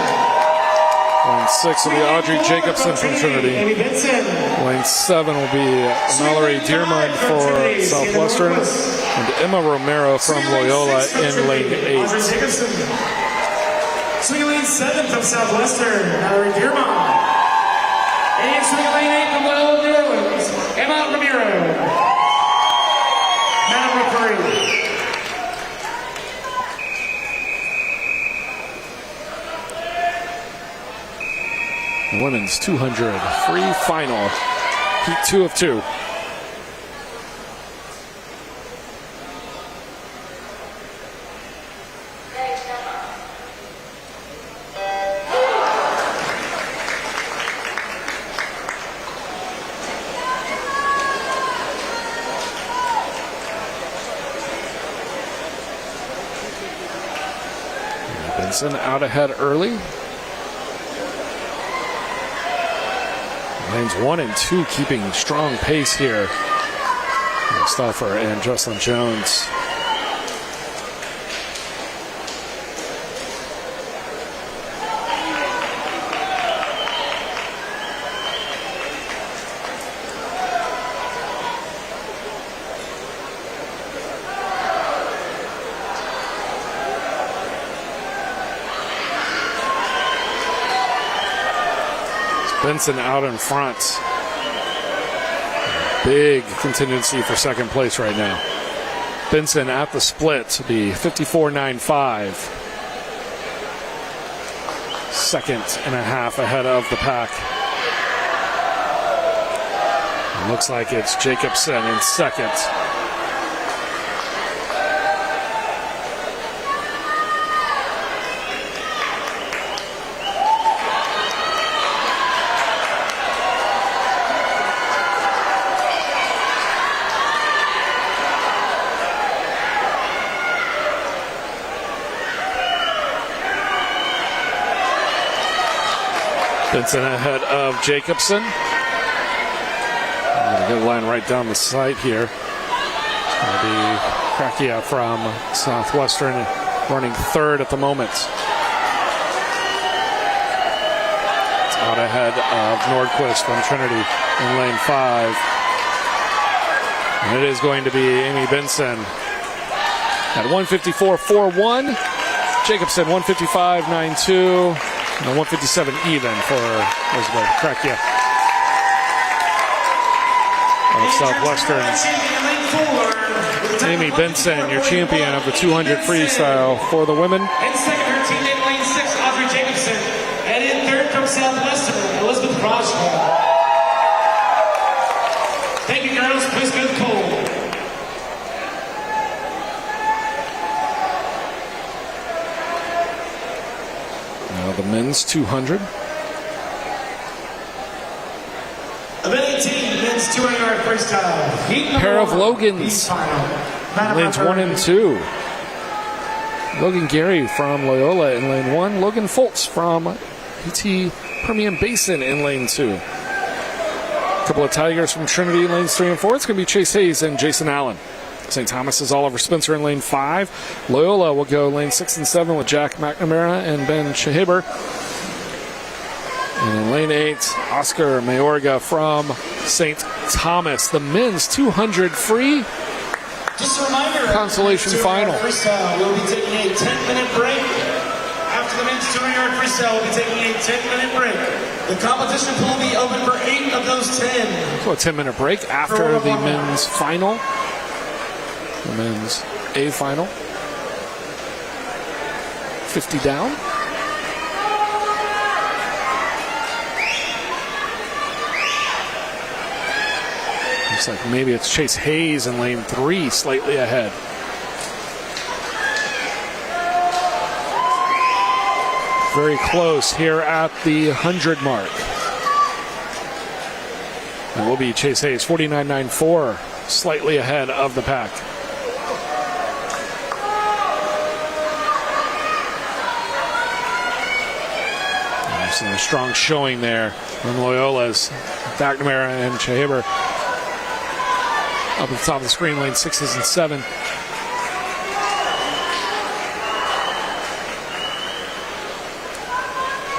Speaker 1: Lane 6 will be Audrey Jacobson from Trinity.
Speaker 2: Amy Benson.
Speaker 1: Lane 7 will be Mallory Dearmond for Southwestern. And Emma Romero from Loyola in lane 8.
Speaker 2: Audrey Jacobson. Swimming lane 7 from Southwestern, Mallory Dearmond. And swimming lane 8 from Loyola New Orleans, Emma Romero. Madam referee.
Speaker 1: The women's 200 free final. Heat 2 of 2. Benson out ahead early. Lanes 1 and 2 keeping strong pace here. Stoffer and Jocelyn Jones. Benson out in front. Big contingency for second place right now. Benson at the split to be 54.95. Second and a half ahead of the pack. It looks like it's Jacobson in second. Benson ahead of Jacobson. Good line right down the side here. It's going to be Krakia from Southwestern running third at the moment. It's out ahead of Nordquist from Trinity in lane 5. And it is going to be Amy Benson at 154.41. Jacobson 155.92. And 157 even for Elizabeth Krakia of Southwestern. Amy Benson, your champion of the 200 freestyle for the women.
Speaker 2: In second, her teammate lane 6, Audrey Jacobson. And in third from Southwestern, Elizabeth Crossman. Thank you, girls. Please go to Cole.
Speaker 1: Now the men's 200.
Speaker 2: Event 18, men's 200-yard freestyle.
Speaker 1: Pair of Logans, lanes 1 and 2. Logan Gary from Loyola in lane 1. Logan Foltz from PT Permian Basin in lane 2. A couple of Tigers from Trinity in lanes 3 and 4. It's going to be Chase Hayes and Jason Allen. St. Thomas is Oliver Spencer in lane 5. Loyola will go lane 6 and 7 with Jack McNamara and Ben Shahiber. And in lane 8, Oscar Mayorga from St. Thomas. The men's 200 free
Speaker 2: just a reminder,
Speaker 1: consolation final.
Speaker 2: Freestyle, we'll be taking a 10-minute break. After the men's 200-yard freestyle, we'll be taking a 10-minute break. The competition pool will be open for 8 of those 10.
Speaker 1: So a 10-minute break after the men's final. The men's A final. 50 down. Looks like maybe it's Chase Hayes in lane 3, slightly ahead. Very close here at the 100 mark. It will be Chase Hayes, 49.94, slightly ahead of the pack. So a strong showing there from Loyola's McNamara and Shahiber. Up at the top of the screen, lane 6s and 7.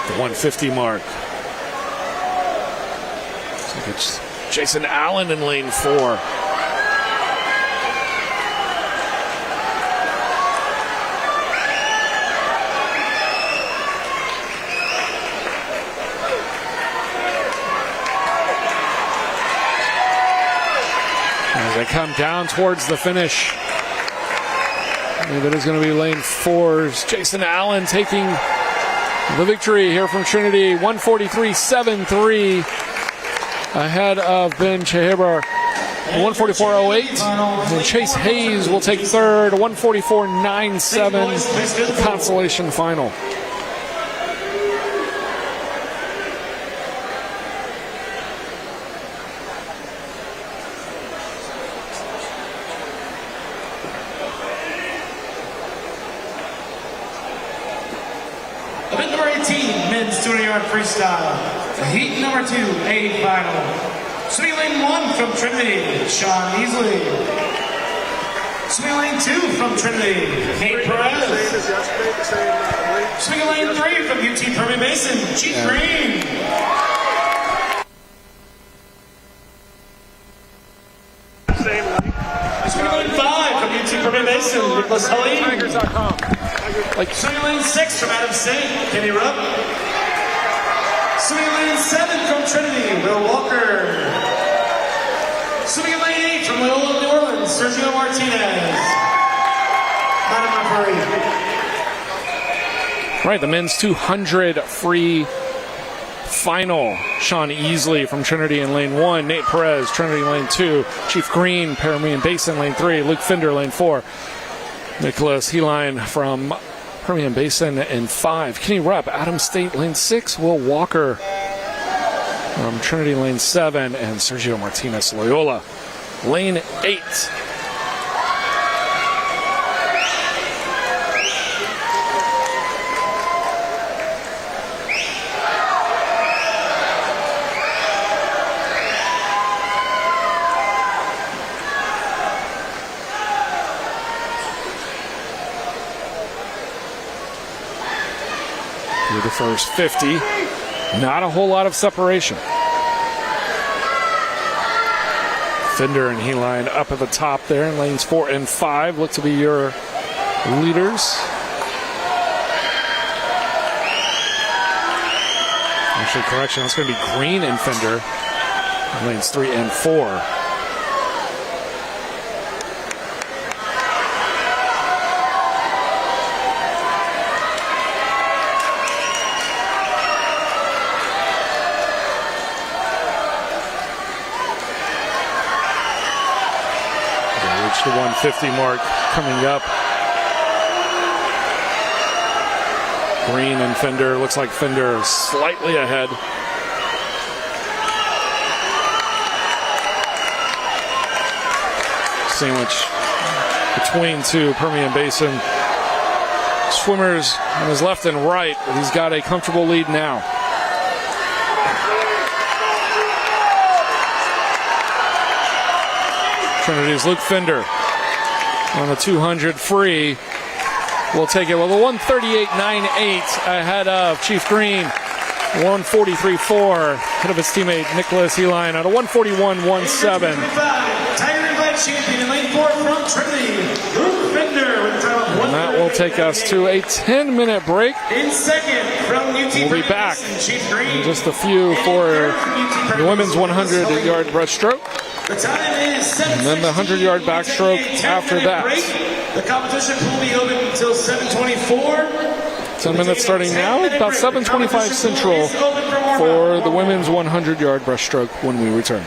Speaker 1: The 150 mark. Looks like it's Jason Allen in lane 4. As they come down towards the finish, that is going to be lane 4's Jason Allen taking the victory here from Trinity. 143.73 ahead of Ben Shahiber. 144.08. And Chase Hayes will take third. 144.97. Consolation final.
Speaker 2: Event number 18, men's 200-yard freestyle. Heat number 2, A final. Swimming lane 1 from Trinity, Sean Easley. Swimming lane 2 from Trinity, Nate Perez. Swimming lane 3 from UT Permian Basin, Chief Green. Swimming lane 5 from UT Permian Basin, Nicholas Helene. Swimming lane 6 from Adam Saint, Kenny Rupp. Swimming lane 7 from Trinity, Will Walker. Swimming lane 8 from Loyola, New Orleans, Sergio Martinez. Madam referee.
Speaker 1: Right, the men's 200 free final. Sean Easley from Trinity in lane 1. Nate Perez, Trinity lane 2. Chief Green, Permian Basin lane 3. Luke Fender lane 4. Nicholas Heline from Permian Basin in 5. Kenny Rupp, Adam State lane 6. Will Walker from Trinity lane 7. And Sergio Martinez Loyola lane 8. Through the first 50. Not a whole lot of separation. Fender and Heline up at the top there in lanes 4 and 5 look to be your leaders. Actually, correction, that's going to be Green and Fender in lanes 3 and 4. The 150 mark coming up. Green and Fender. Looks like Fender slightly ahead. Sandwich between two Permian Basin swimmers on his left and right. But he's got a comfortable lead now. Trinity's Luke Fender on the 200 free. We'll take it with a 138.98 ahead of Chief Green. 143.4 ahead of his teammate Nicholas Heline at a 141.17.
Speaker 2: Tiger Invite champion in lane 4 from Trinity, Luke Fender with a time of 1.
Speaker 1: And that will take us to a 10-minute break.
Speaker 2: In second from UT
Speaker 1: We'll be back
Speaker 2: Chief Green.
Speaker 1: in just a few for the women's 100-yard breaststroke.
Speaker 2: The time is
Speaker 1: And then the 100-yard backstroke after that.
Speaker 2: The competition will be open until 7:24.
Speaker 1: 10 minutes starting now, about 7:25 Central for the women's 100-yard breaststroke when we return.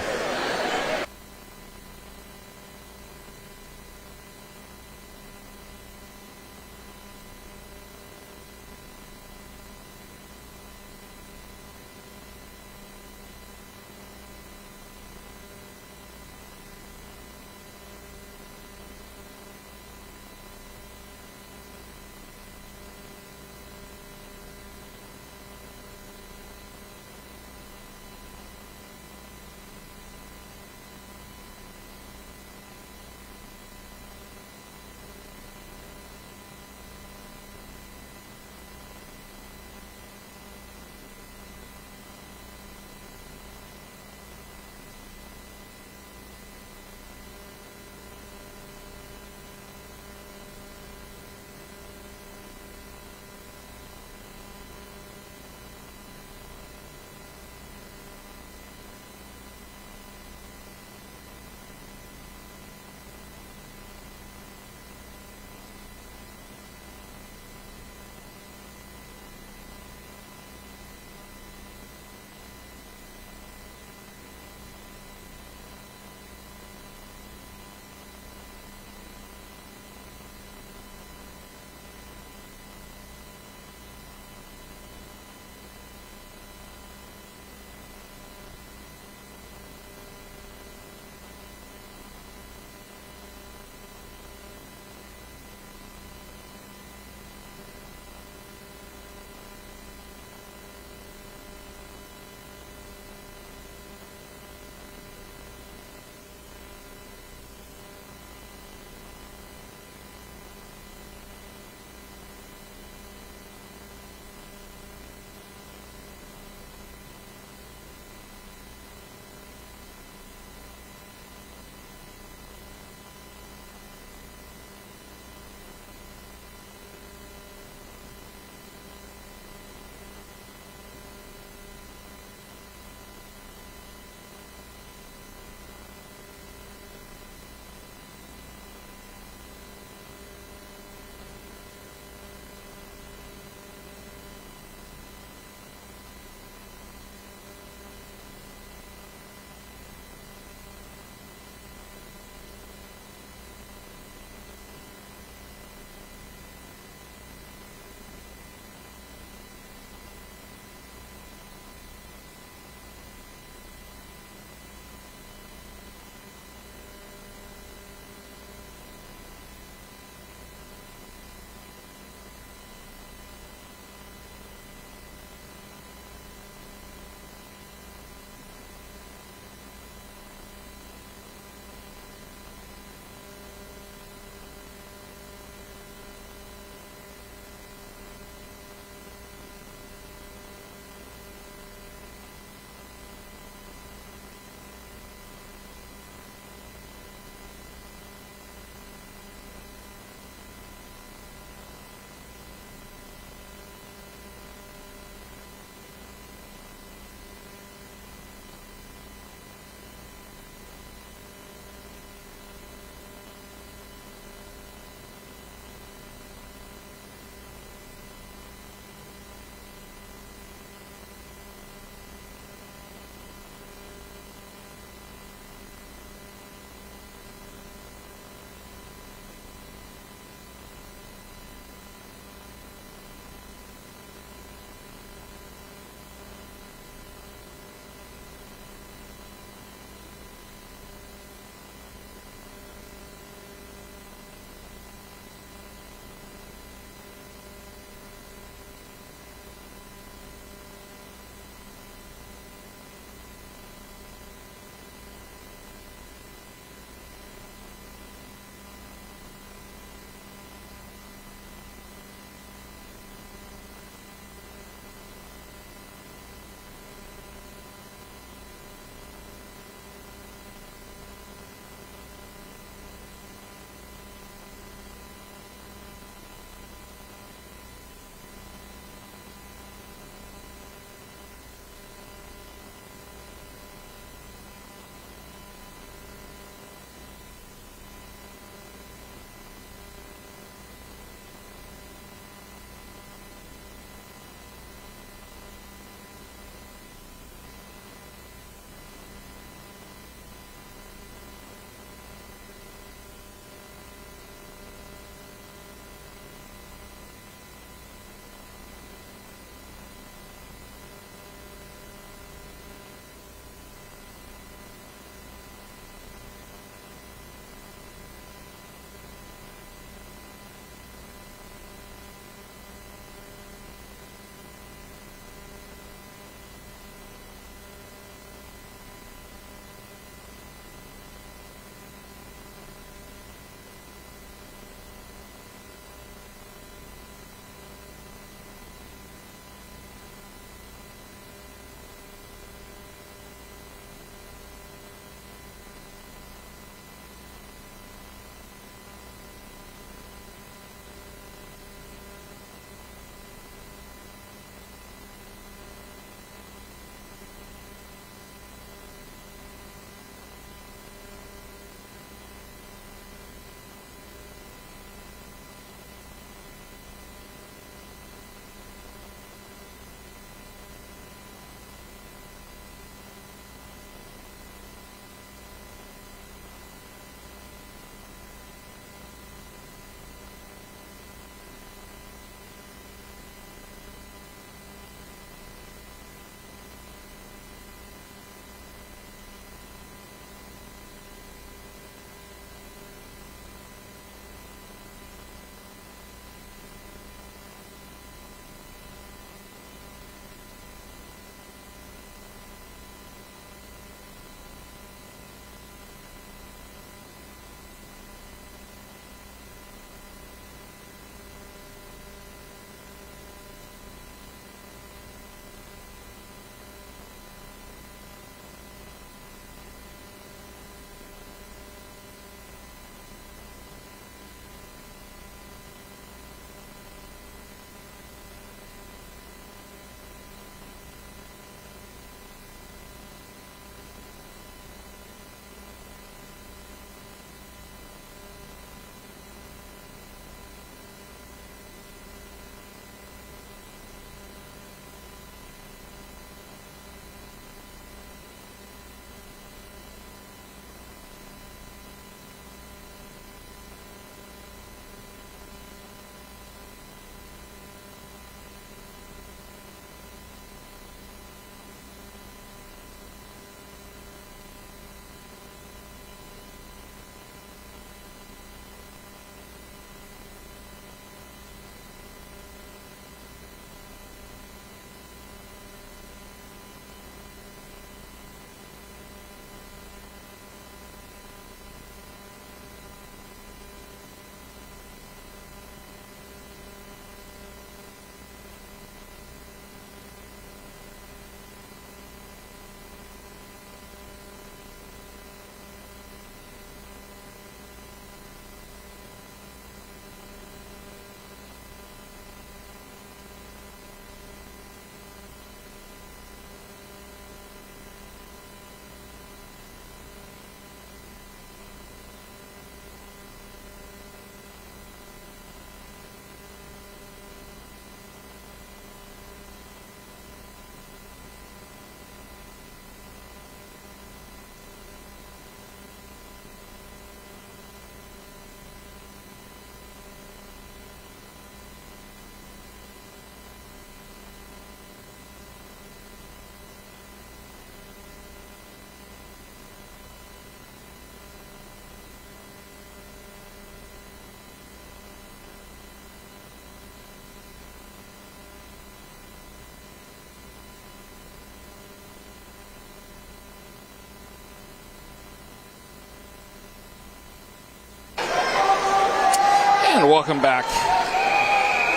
Speaker 1: And welcome back.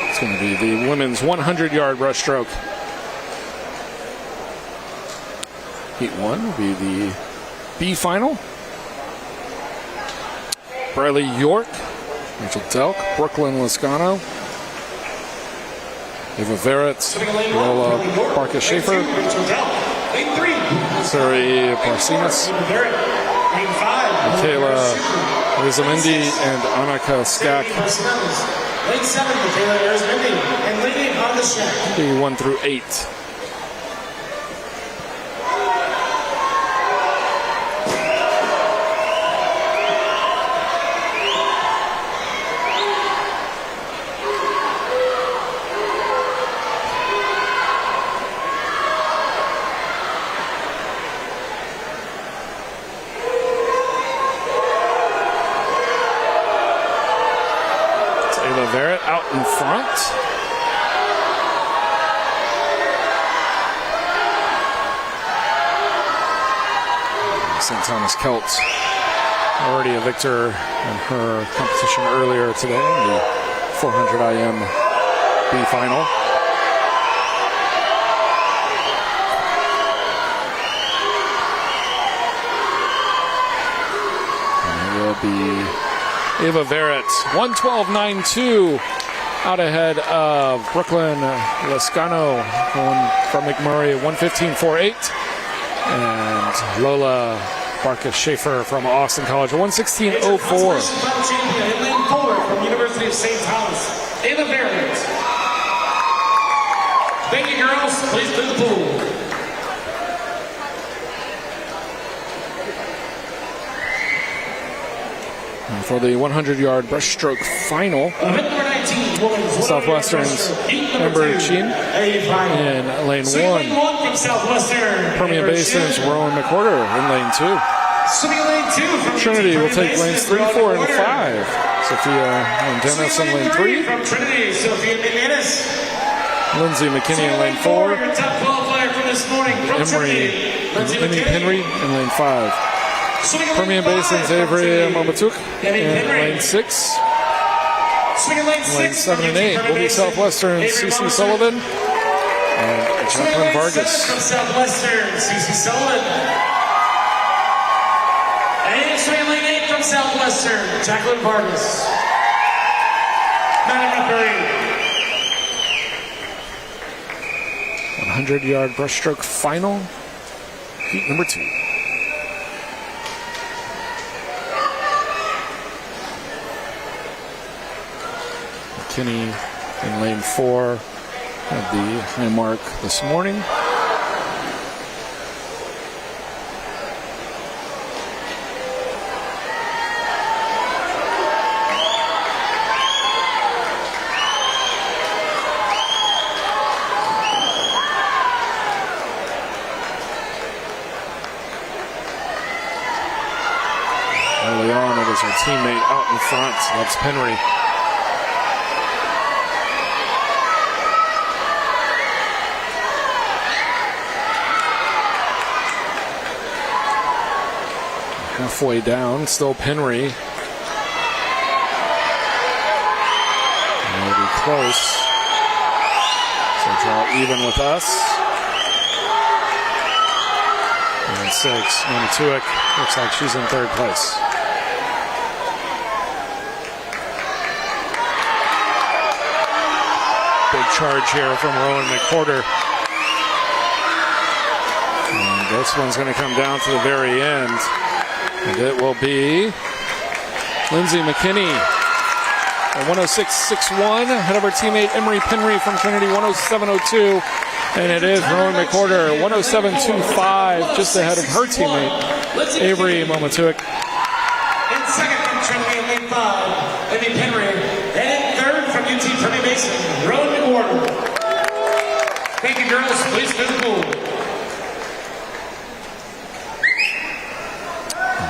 Speaker 1: It's going to be the women's 100-yard breaststroke. Heat 1 will be the B final. Bradley York, Rachel Delk, Brooklyn Lascano, Eva Verrett, Lola Barca-Schaefer, Sari Barcinas, Michaela Rizamendi, and Annika Skak.
Speaker 2: Lane 7, Michaela Rizamendi, and Lane 8, Annika Skak.
Speaker 1: The 1 through 8. Verrett out in front. St. Thomas Celts already a victor in her competition earlier today in the 400 IM B final. And it will be Eva Verrett, 1:12.92, out ahead of Brooklyn Lascano, going from McMurray, 1:15.48, and Lola Barca-Schaefer from Austin College, 1:16.04.
Speaker 2: Final champion in lane 4 from University of St. Thomas, Eva Verrett. Thank you, girls. Please do the pool.
Speaker 1: For the 100-yard breaststroke final, Southwestern's Amber Chin in lane 1. Permian Basin's Rowan McWhorter in lane 2. Trinity will take lanes 3, 4, and 5. Sophia Montanas in lane 3.
Speaker 2: From Trinity, Sophia McManus.
Speaker 1: Lindsay McKinney in lane 4.
Speaker 2: Top qualifier from this morning from Trinity.
Speaker 1: Emery Henry in lane 5. Permian Basin's Avery Momatuk in lane 6. Lane 7 and 8 will be Southwestern's CC Sullivan and Jacqueline Vargas.
Speaker 2: From Southwestern, CC Sullivan. And swinging lane 8 from Southwestern, Jacqueline Vargas. Madam referee.
Speaker 1: 100-yard breaststroke final, heat number 2. McKinney in lane 4 had the high mark this morning. Early on, it was our teammate out in front. That's Penry. Halfway down, still Penry. Maybe close. So draw even with us. And 6, Manituik looks like she's in 3rd place. Big charge here from Rowan McWhorter. And this one's going to come down to the very end. And it will be Lindsay McKinney at 106.61, ahead of her teammate Emery Penry from Trinity, 107.02. And it is Rowan McWhorter, 107.25, just ahead of her teammate Avery Momatuk.
Speaker 2: In 2nd from Trinity in lane 5, Emery Penry. And in 3rd from UT Permian Basin, Rowan McWhorter. Thank you, girls. Please do the pool.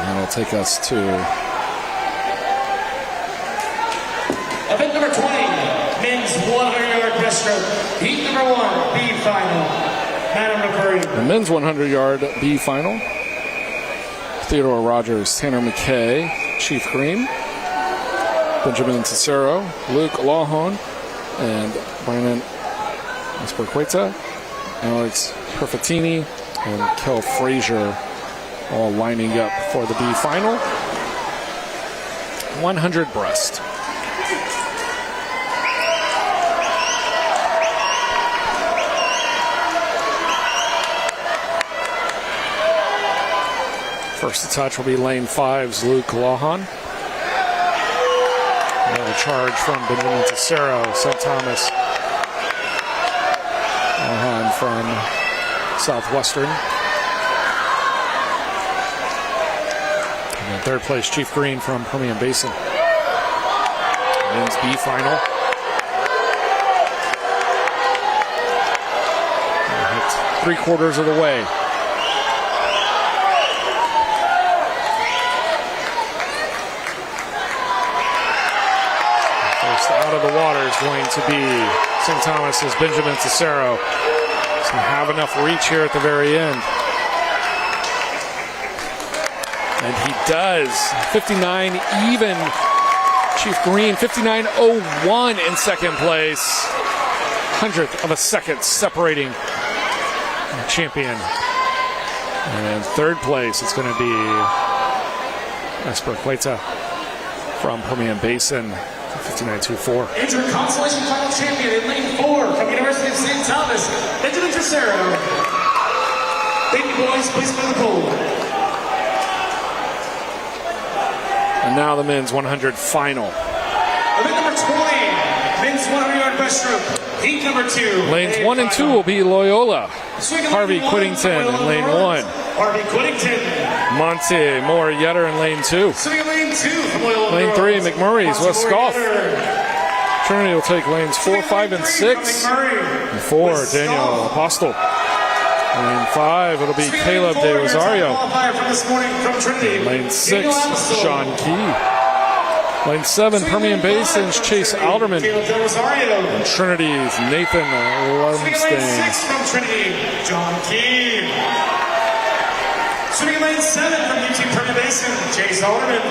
Speaker 1: That'll take us to
Speaker 2: event number 20, men's 100-yard breaststroke, heat number 1, B final. Madam referee.
Speaker 1: the men's 100-yard B final. Theodore Rogers, Tanner McKay, Chief Green. Benjamin Cicero, Luke Lawhon, and Brandon Esperqueta, Alex Perfettini, and Kel Frazier all lining up for the B final. 100 breast. First to touch will be lane 5's Luke Lawhon. Another charge from Benjamin Cicero, St. Thomas. Lawhon from Southwestern. And then third place, Chief Green from Permian Basin. Men's B final. Hit 3/4 of the way. First out of the water is going to be St. Thomas's Benjamin Cicero. Doesn't have enough reach here at the very end. And he does. 59 even. Chief Green, 59.01 in second place. 100th of a second separating the champion. And third place, it's going to be Esperqueta from Permian Basin, 59.24.
Speaker 2: Enter consolation final champion in lane 4 from University of St. Thomas, Benjamin Cicero. Thank you, boys. Please come to the pole.
Speaker 1: And now the men's 100 final.
Speaker 2: Event number 20, men's 100-yard breaststroke. Heat number 2.
Speaker 1: Lanes 1 and 2 will be Loyola. Harvey Whittington in lane 1.
Speaker 2: Harvey Whittington.
Speaker 1: Monte Moore Yetter in lane 2.
Speaker 2: Sitting in lane 2 from Loyola.
Speaker 1: Lane 3, McMurray's West Golf. Trinity will take lanes 4, 5, and 6. And 4, Daniel Apostle. Lane 5, it'll be Caleb De Rosario. Lane 6, Sean Key. Lane 7, Permian Basin's Chase Alderman. And Trinity's Nathan Lumsden.
Speaker 2: Lane 6 from Trinity, John Key. Swimming lane 7 from UT Permian Basin, Chase Alderman.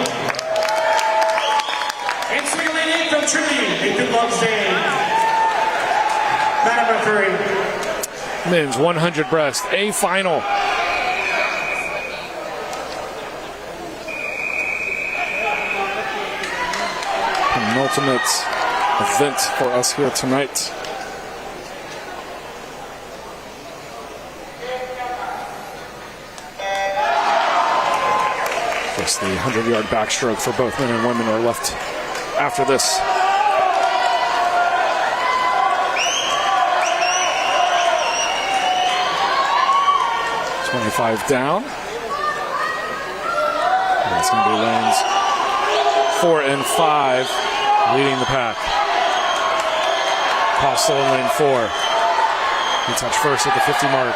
Speaker 2: And swimming lane 8 from Trinity, Nathan Lumsden. Mat number 3.
Speaker 1: Men's 100 breast, A final. Penultimate event for us here tonight. Just the 100-yard backstroke for both men and women are left after this. Down. And it's going to be lanes 4 and 5 leading the pack. Apostle in lane 4. He touched first at the 50 mark.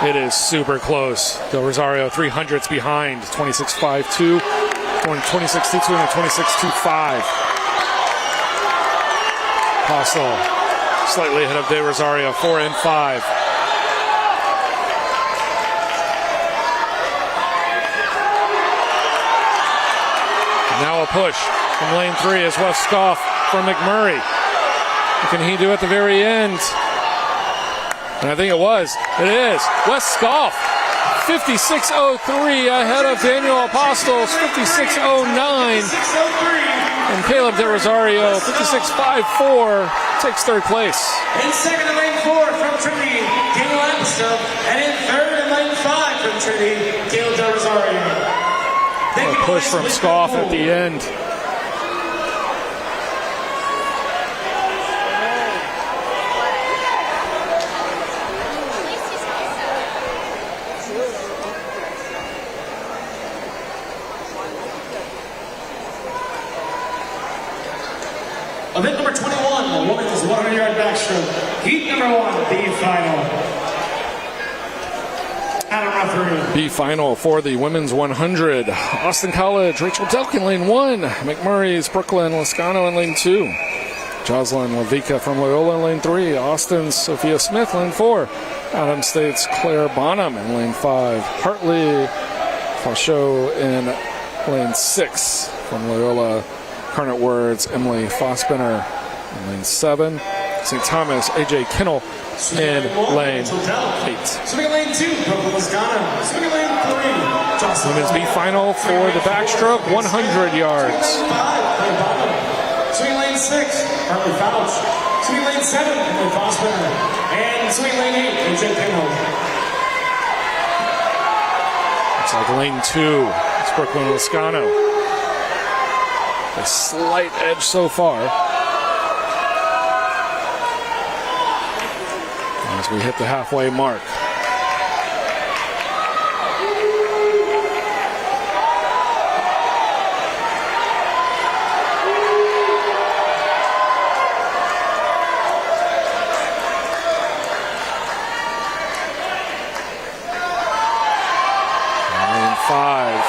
Speaker 1: It is super close. Del Rosario 300ths behind. 26.52, 26.22, and 26.25. Apostle slightly ahead of De Rosario, 4 and 5. Now a push from lane 3 is Wes Scoff from McMurray. What can he do at the very end? And I think it was. It is. Wes Scoff, 56.03 ahead of Daniel Apostles, 56.09. And Caleb De Rosario, 56.54, takes third place.
Speaker 2: In second in lane 4 from Trinity, Daniel Apostol. And in third in lane 5 from Trinity, Caleb De Rosario.
Speaker 1: A push from Scoff at the end.
Speaker 2: Event number 21, the women's 100-yard backstroke. Heat number 1, the final.
Speaker 1: B final for the women's 100. Austin College, Rachel Delk in lane 1. McMurray's Brooklyn Lascano in lane 2. Jocelyn Lavica from Loyola in lane 3. Austin's Sophia Smith, lane 4. Adams State's Claire Bonham in lane 5. Hartley Fauchot in lane 6 from Loyola. Carnot Words, Emily Fossbender in lane 7. St. Thomas, AJ Kinnell in lane 8.
Speaker 2: Swimming lane 2, Brooklyn, Wisconsin. Swimming lane 3, Jocelyn.
Speaker 1: Women's B final for the backstroke, 100 yards.
Speaker 2: Swimming lane 6, Harley Fouch. Swimming lane 7, Emily Fossbender. And swimming lane 8, AJ Kinnell.
Speaker 1: Looks like lane 2, it's Brooklyn, Wisconsin. A slight edge so far. As we hit the halfway mark. Lane 5.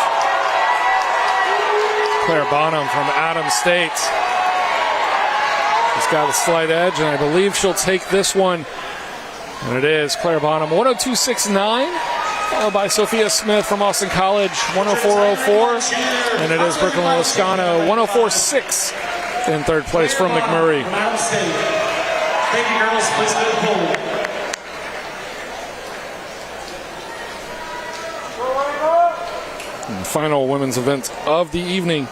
Speaker 1: Claire Bonham from Adams State. She's got a slight edge, and I believe she'll take this one. And it is Claire Bonham, 102.69, followed by Sophia Smith from Austin College, 104.04. And it is Brooklyn Lascano, 104.6 in third place from McMurray.
Speaker 2: Thank you, girls. Please go to the pool.
Speaker 1: And the final women's event of the evening.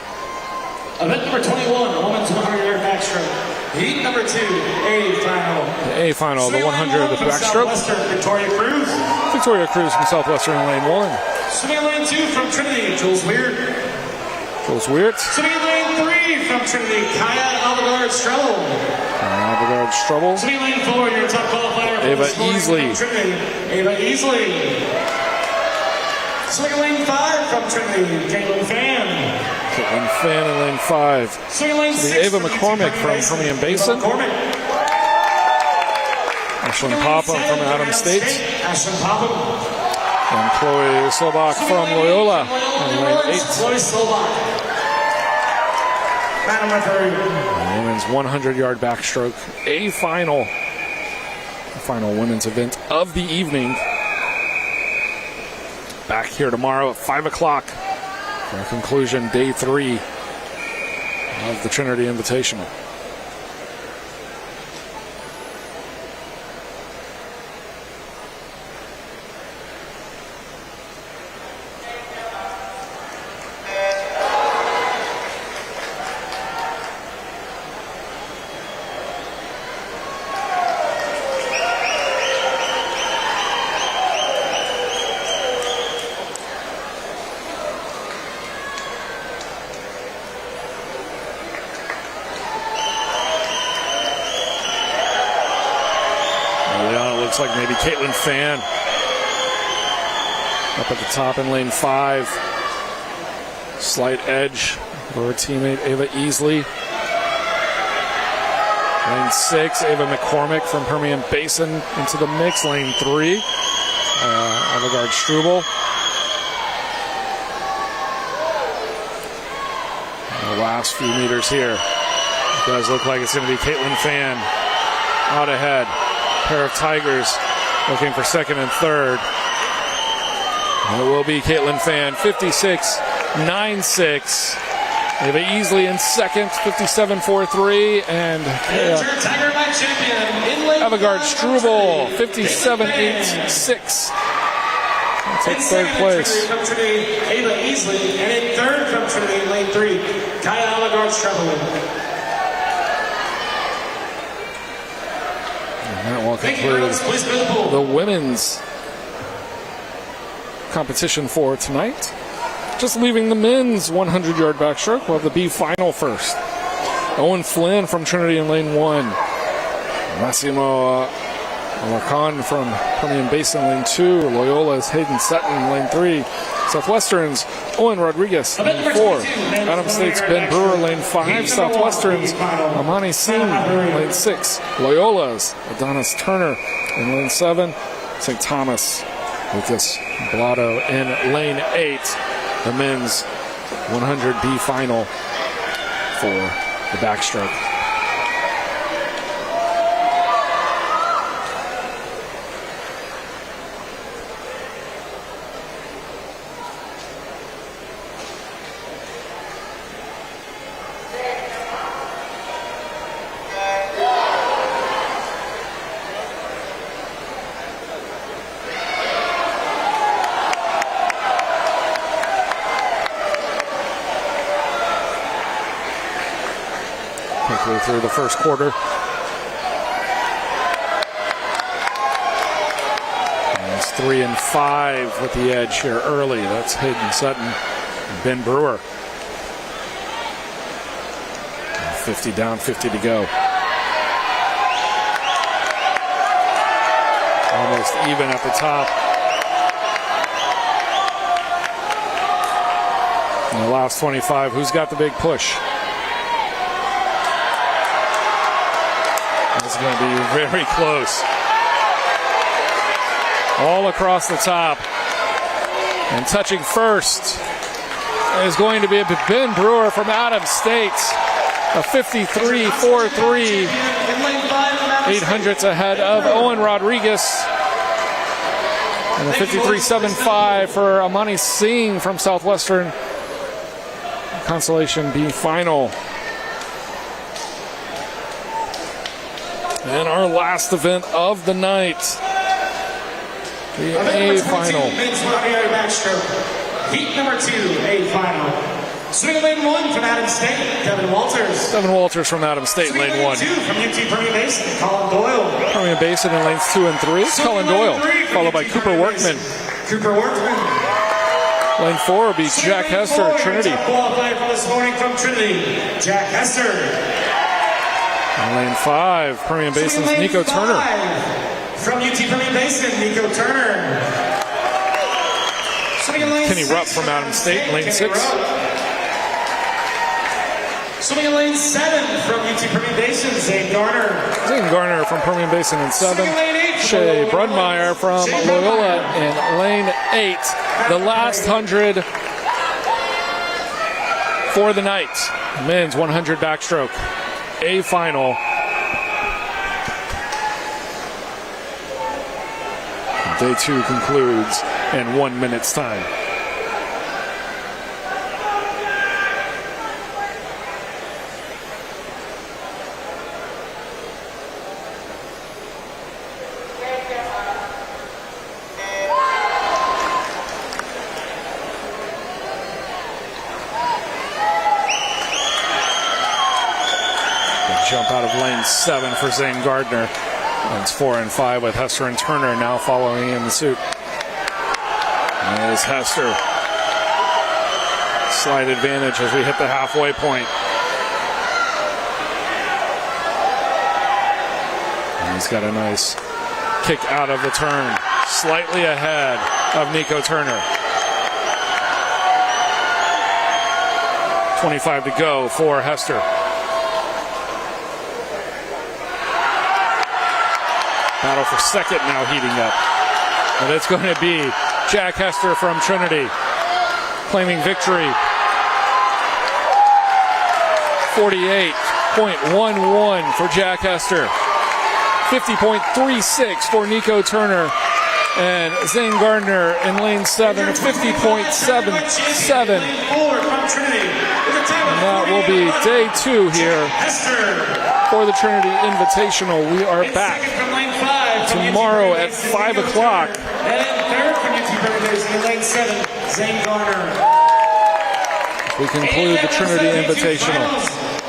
Speaker 2: Event number 21, women's 100-yard backstroke. Heat number 2, A final.
Speaker 1: The A final, the 100, the backstroke.
Speaker 2: Victoria Cruz.
Speaker 1: Victoria Cruz from Southwestern in lane 1.
Speaker 2: Swimming lane 2 from Trinity, Jules Weird.
Speaker 1: Jules Weird.
Speaker 2: Swimming lane 3 from Trinity, Kaya Alvegard-Strubble.
Speaker 1: Alvegard-Strubble.
Speaker 2: Swimming lane 4, your top qualifier.
Speaker 1: Ava Easley.
Speaker 2: Trinity, Ava Easley. Swimming lane 5 from Trinity, Caitlin Fan.
Speaker 1: Caitlin Fan in lane 5.
Speaker 2: Swimming lane 6
Speaker 1: Ava McCormick from Permian Basin. Ashlyn Popham from Adams State.
Speaker 2: Ashlyn Popham.
Speaker 1: And Chloe Slobach from Loyola in lane 8.
Speaker 2: Chloe Slobach. Madam referee.
Speaker 1: Women's 100-yard backstroke. A final. The final women's event of the evening. Back here tomorrow at 5 o'clock for our conclusion, day 3 of the Trinity Invitational. Looks like maybe Caitlin Fan up at the top in lane 5. Slight edge for her teammate Ava Easley. Lane 6, Ava McCormick from Permian Basin into the mix. Lane 3, Alvegard-Strubble. The last few meters here. It does look like it's going to be Caitlin Fan out ahead. Pair of Tigers looking for second and third. And it will be Caitlin Fan, 56.96. Ava Easley in second, 57.43. And Alvegard-Strubble, 57.86. Take third place.
Speaker 2: From Trinity, Ava Easley, and in third from Trinity, lane 3, Kaya Alvegard-Strubble.
Speaker 1: And that will conclude the women's competition for tonight. Just leaving the men's 100-yard backstroke. We'll have the B final first. Owen Flynn from Trinity in lane 1. Massimo Alarcon from Permian Basin lane 2. Loyola's Hayden Sutton in lane 3. Southwestern's Owen Rodriguez lane 4. Adams State's Ben Brewer lane 5. Southwestern's Amani Singh lane 6. Loyola's Adonis Turner in lane 7. St. Thomas Lucas Blotto in lane 8. The men's 100B final for the backstroke. quickly through the first quarter. And it's 3 and 5 with the edge here early. That's Hayden Sutton and Ben Brewer. 50 down, 50 to go. Almost even at the top. In the last 25, who's got the big push? It's going to be very close. All across the top. And touching first is going to be Ben Brewer from Adams State. A 53-4-3. 800s ahead of Owen Rodriguez. And a 53-7-5 for Amani Singh from Southwestern. Consolation B final. And our last event of the night, the A final.
Speaker 2: Heat number 2, A final. Swing lane 1 from Adams State, Devin Walters.
Speaker 1: Devin Walters from Adams State, lane 1.
Speaker 2: 2 from UT Permian Basin, Colin Doyle.
Speaker 1: Permian Basin in lanes 2 and 3. It's Colin Doyle, followed by Cooper Workman.
Speaker 2: Cooper Workman.
Speaker 1: Lane 4 will be Jack Hester at Trinity.
Speaker 2: Qualified for this morning from Trinity, Jack Hester.
Speaker 1: And lane 5, Permian Basin's Nico Turner.
Speaker 2: From UT Permian Basin, Nico Turner.
Speaker 1: Kenny Rupp from Adams State, lane 6.
Speaker 2: Swimming in lane 7 from UT Permian Basin, Zane Garner.
Speaker 1: Zane Garner from Permian Basin in 7. Shay Brudmeyer from Loyola in lane 8. The last 100 for the night. Men's 100 backstroke. A final. Day 2 concludes in 1 minute's time. Jump out of lane 7 for Zane Gardner. Lanes 4 and 5 with Hester and Turner now following in the suit. There's Hester. Slight advantage as we hit the halfway point. And he's got a nice kick out of the turn. Slightly ahead of Nico Turner. 25 to go for Hester. Battle for second now heating up. And it's going to be Jack Hester from Trinity claiming victory. 48.11 for Jack Hester. 50.36 for Nico Turner. And Zane Gardner in lane 7 at 50.77. And that will be day 2 here for the Trinity Invitational. We are back tomorrow at 5 o'clock.
Speaker 2: And third from UT Permian Basin in lane 7, Zane Garner.
Speaker 1: We conclude the Trinity Invitational.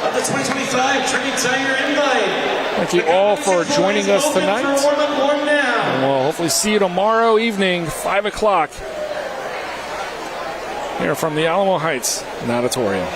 Speaker 2: Of the 2025 Trinity Tiger Invite.
Speaker 1: Thank you all for joining us tonight. And we'll hopefully see you tomorrow evening, 5 o'clock, here from the Alamo Heights Natatorium.